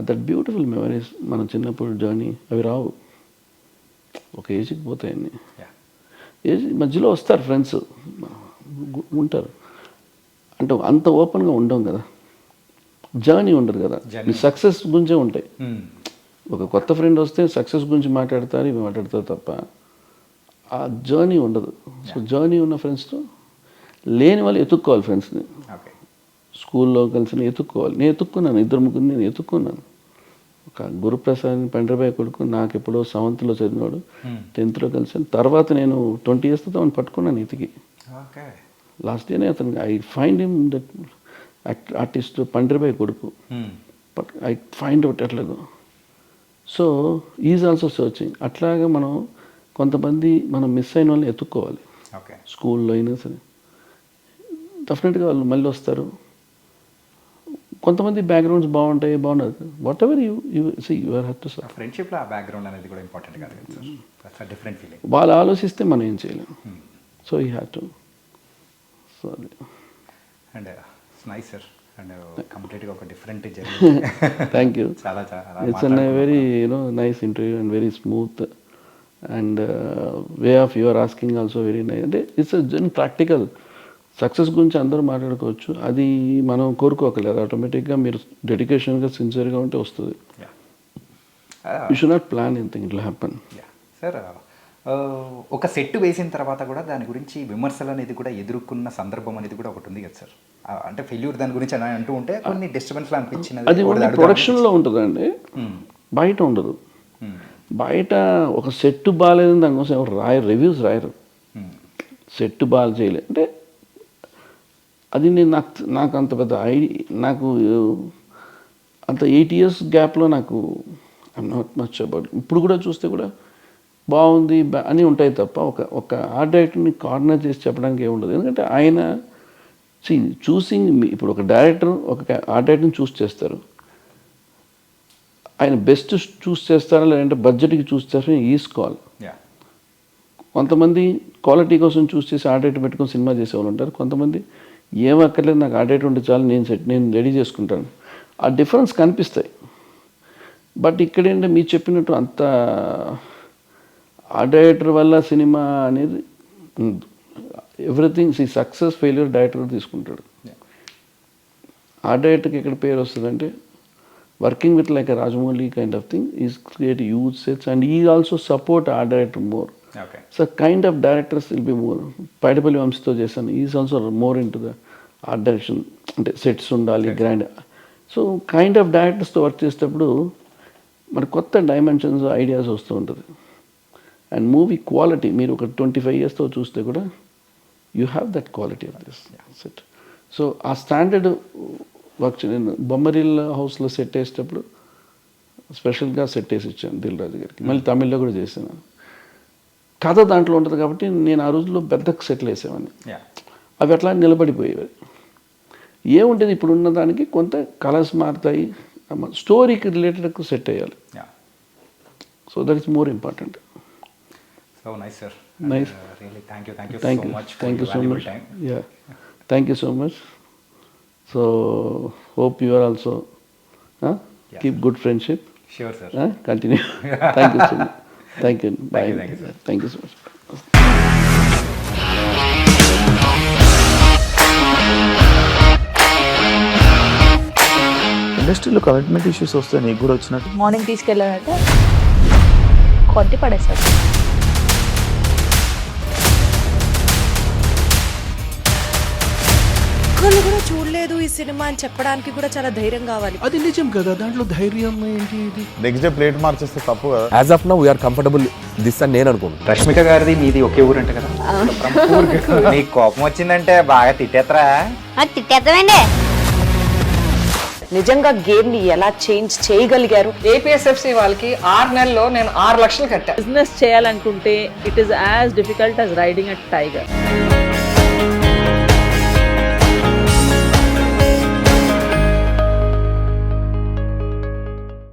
That beautiful memories, మన చిన్నప్పుడు జర్నీ అవి రావు, ఒక ఏజ్కి పోతాయన్నీ. ఏజ్ మధ్యలో వస్తారు ఫ్రెండ్స్, ఉంటారు. అంటే అంత ఓపెన్గా ఉండం కదా, జర్నీ ఉండదు కదా, సక్సెస్ గురించే ఉంటాయి. ఒక కొత్త ఫ్రెండ్ వస్తే సక్సెస్ గురించి మాట్లాడతారు, ఇవి మాట్లాడతారు తప్ప ఆ జర్నీ ఉండదు. సో జర్నీ ఉన్న ఫ్రెండ్స్తో లేని వాళ్ళు ఎత్తుక్కోవాలి ఫ్రెండ్స్ని. స్కూల్లో కలిసి ఎత్తుక్కోవాలి. నేను ఎత్తుక్కున్నాను, 2-3 నేను ఎత్తుక్కున్నాను. ఒక గురుప్రసాద్ పండ్రబాయ్ కొడుకు, నాకు ఎప్పుడో 7th చదివినాడు, 10th కలిసాను. తర్వాత నేను 20 years తో పట్టుకున్నాను ఎతికి. లాస్ట్ ఇయర్నే అతను I find him that artist పండ్రబాయ్ కొడుకు. బట్ ఐ ఫైండ్ అవుట్ ఎట్లాగో. So is also searching. అట్లాగా మనం కొంతమంది మనం మిస్ అయిన వాళ్ళని ఎత్తుక్కోవాలి. స్కూల్లో అయినా సరే డెఫినెట్గా వాళ్ళు మళ్ళీ వస్తారు. కొంతమంది బ్యాక్గ్రౌండ్స్ బాగుండదు. Whatever you have to serve. ఫ్రెండ్షిప్లో ఆ బ్యాక్గ్రౌండ్ అనేది కూడా ఇంపార్టెంట్ కాదు కదా sir. That's a different feeling. వాళ్ళు ఆలోచిస్తే మనం ఏం చేయలేం. So you have to. So and nice sir. And కంప్లీట్గా ఒక డిఫరెంట్ జర్నీ. Thank you. చాలా it's an very nice interview and very smooth and way of your asking also very nice. అంటే ఇట్స్ ప్రాక్టికల్. సక్సెస్ గురించి అందరూ మాట్లాడుకోవచ్చు, అది మనం కోరుకోకలేదు. ఆటోమేటిక్గా మీరు డెడికేషన్గా సిన్సియర్గా ఉంటే వస్తుంది. You should not plan anything, it will happen. Sir ఒక సెట్ వేసిన తర్వాత కూడా దాని గురించి విమర్శలు అనేది కూడా ఎదుర్కొన్న సందర్భం అనేది కూడా ఒకటి ఉంది కదా సార్. అంటే ఫెయిల్యూర్ దాని గురించి అని అంటూ ఉంటే కొన్ని డిస్టర్బెన్స్లు అనిపించినది. అది ప్రొడక్షన్లో ఉంటుందండి, బయట ఉండదు. బయట ఒక సెట్ బాగాలేదని దానికోసం ఎవరు రివ్యూస్ రాయరు. సెట్ బాగా చేయలేదు అంటే అది నాకు అంత పెద్ద నాకు అంత 8 years గ్యాప్లో నాకు ఐఎమ్ నాట్ మచ్ అబౌట్. ఇప్పుడు కూడా చూస్తే కూడా బాగుంది అని ఉంటాయి తప్ప ఒక ఆర్ట్ డైరెక్టర్ని కార్నర్ చేసి చెప్పడానికి ఏముండదు. ఎందుకంటే ఆయన చూసింగ్ ఇప్పుడు ఒక డైరెక్టర్ ఒక ఆర్ట్ డైరెక్టర్ని చూస్ చేస్తారు. ఆయన బెస్ట్ చూస్ చేస్తారా లేదంటే బడ్జెట్కి చూస్ చేస్తారా ఈసుకోవాలి. యా కొంతమంది క్వాలిటీ కోసం చూస్ చేసి ఆర్డర్ పెట్టుకొని సినిమా చేసేవాళ్ళు ఉంటారు. కొంతమంది ఏం అక్కర్లేదు, నాకు ఆర్డర్ ఉంటే చాలు, నేను రెడీ చేసుకుంటాను. ఆ డిఫరెన్స్ కనిపిస్తాయి. బట్ ఇక్కడ ఏంటంటే మీరు చెప్పినట్టు అంత ఆ డైరెక్టర్ వల్ల సినిమా అనేది ఎవ్రీథింగ్ సక్సెస్ ఫెయిల్యూర్ డైరెక్టర్ తీసుకుంటాడు. ఆ డైరెక్టర్కి ఎక్కడ పేరు వస్తుందంటే working with like a Rajamouli kind of thing is create huge sets and he also support ఆ director more. Okay so kind of directors will be more. Paidipalli వంశీతో చేశాను, is also more into the art direction, అంటే సెట్స్ ఉండాలి గ్రాండ్. సో కైండ్ ఆఫ్ డైరెక్టర్స్తో వర్క్ చేసేటప్పుడు మన కొత్త డైమెన్షన్స్ ఐడియాస్ వస్తూ ఉంటుంది. అండ్ మూవీ క్వాలిటీ మీరు ఒక 25 yearsతో చూస్తే కూడా you have that quality of this set. So ఆ స్టాండర్డ్ వర్క్ నేను బొమ్మరిల్ హౌస్లో సెట్ వేసేటప్పుడు స్పెషల్గా సెట్ వేసి ఇచ్చాను దిల్ రాజు గారికి. మళ్ళీ తమిళ్లో కూడా చేశాను. కథ దాంట్లో ఉంటుంది కాబట్టి నేను ఆ రోజుల్లో పెద్ద సెట్లు వేసేవాడిని. యా అవి అట్లా నిలబడిపోయేవి. ఏముంటుంది ఇప్పుడు ఉన్న దానికి కొంత కలర్స్ మారుతాయి, స్టోరీకి రిలేటెడ్ సెట్ అయ్యాలి. Yeah so that is more important. So nice sir. Nice. Really thank you Thank you. Much Thank you so much. Time. Yeah. Thank you so much. So hope you are also Yeah. keep good friendship. Sure sir. Continue. Thank you so much. Thank you. Bye. Thank you, sir. Thank you so much. ఇండస్ట్రీలో కమిట్మెంట్ ఇష్యూస్ వస్తే నీకు కూడా వచ్చినట్టు? మార్నింగ్ తీసుకెళ్ళాడంటే కొట్టి పడేశాడు. ఒక్కళ్ళు కూడా చూడలేదు ఈ సినిమా అని చెప్పడానికి కూడా చాలా ధైర్యం కావాలి. అది నిజం కదా, దాంట్లో ధైర్యం ఏంటి? ఇది నెక్స్ట్ డే ప్లేట్ మార్చేస్తే తప్పు కదా. As of now we are comfortable this అని నేను అనుకుంటున్నాను. రష్మిక గారిది మీది ఒకే ఊరు అంట కదా? నీకు కోపం వచ్చిందంటే బాగా తిట్టేత్తరా? తిట్టేద్దామండి. నిజంగా గేమ్ ని ఎలా చేంజ్ చేయగలిగారు? ఏపీఎస్ఎఫ్సి వాళ్ళకి 6 నెలల్లో నేను 6 లక్షలు కట్టా. బిజినెస్ చేయాలనుకుంటే it is as difficult as riding a tiger.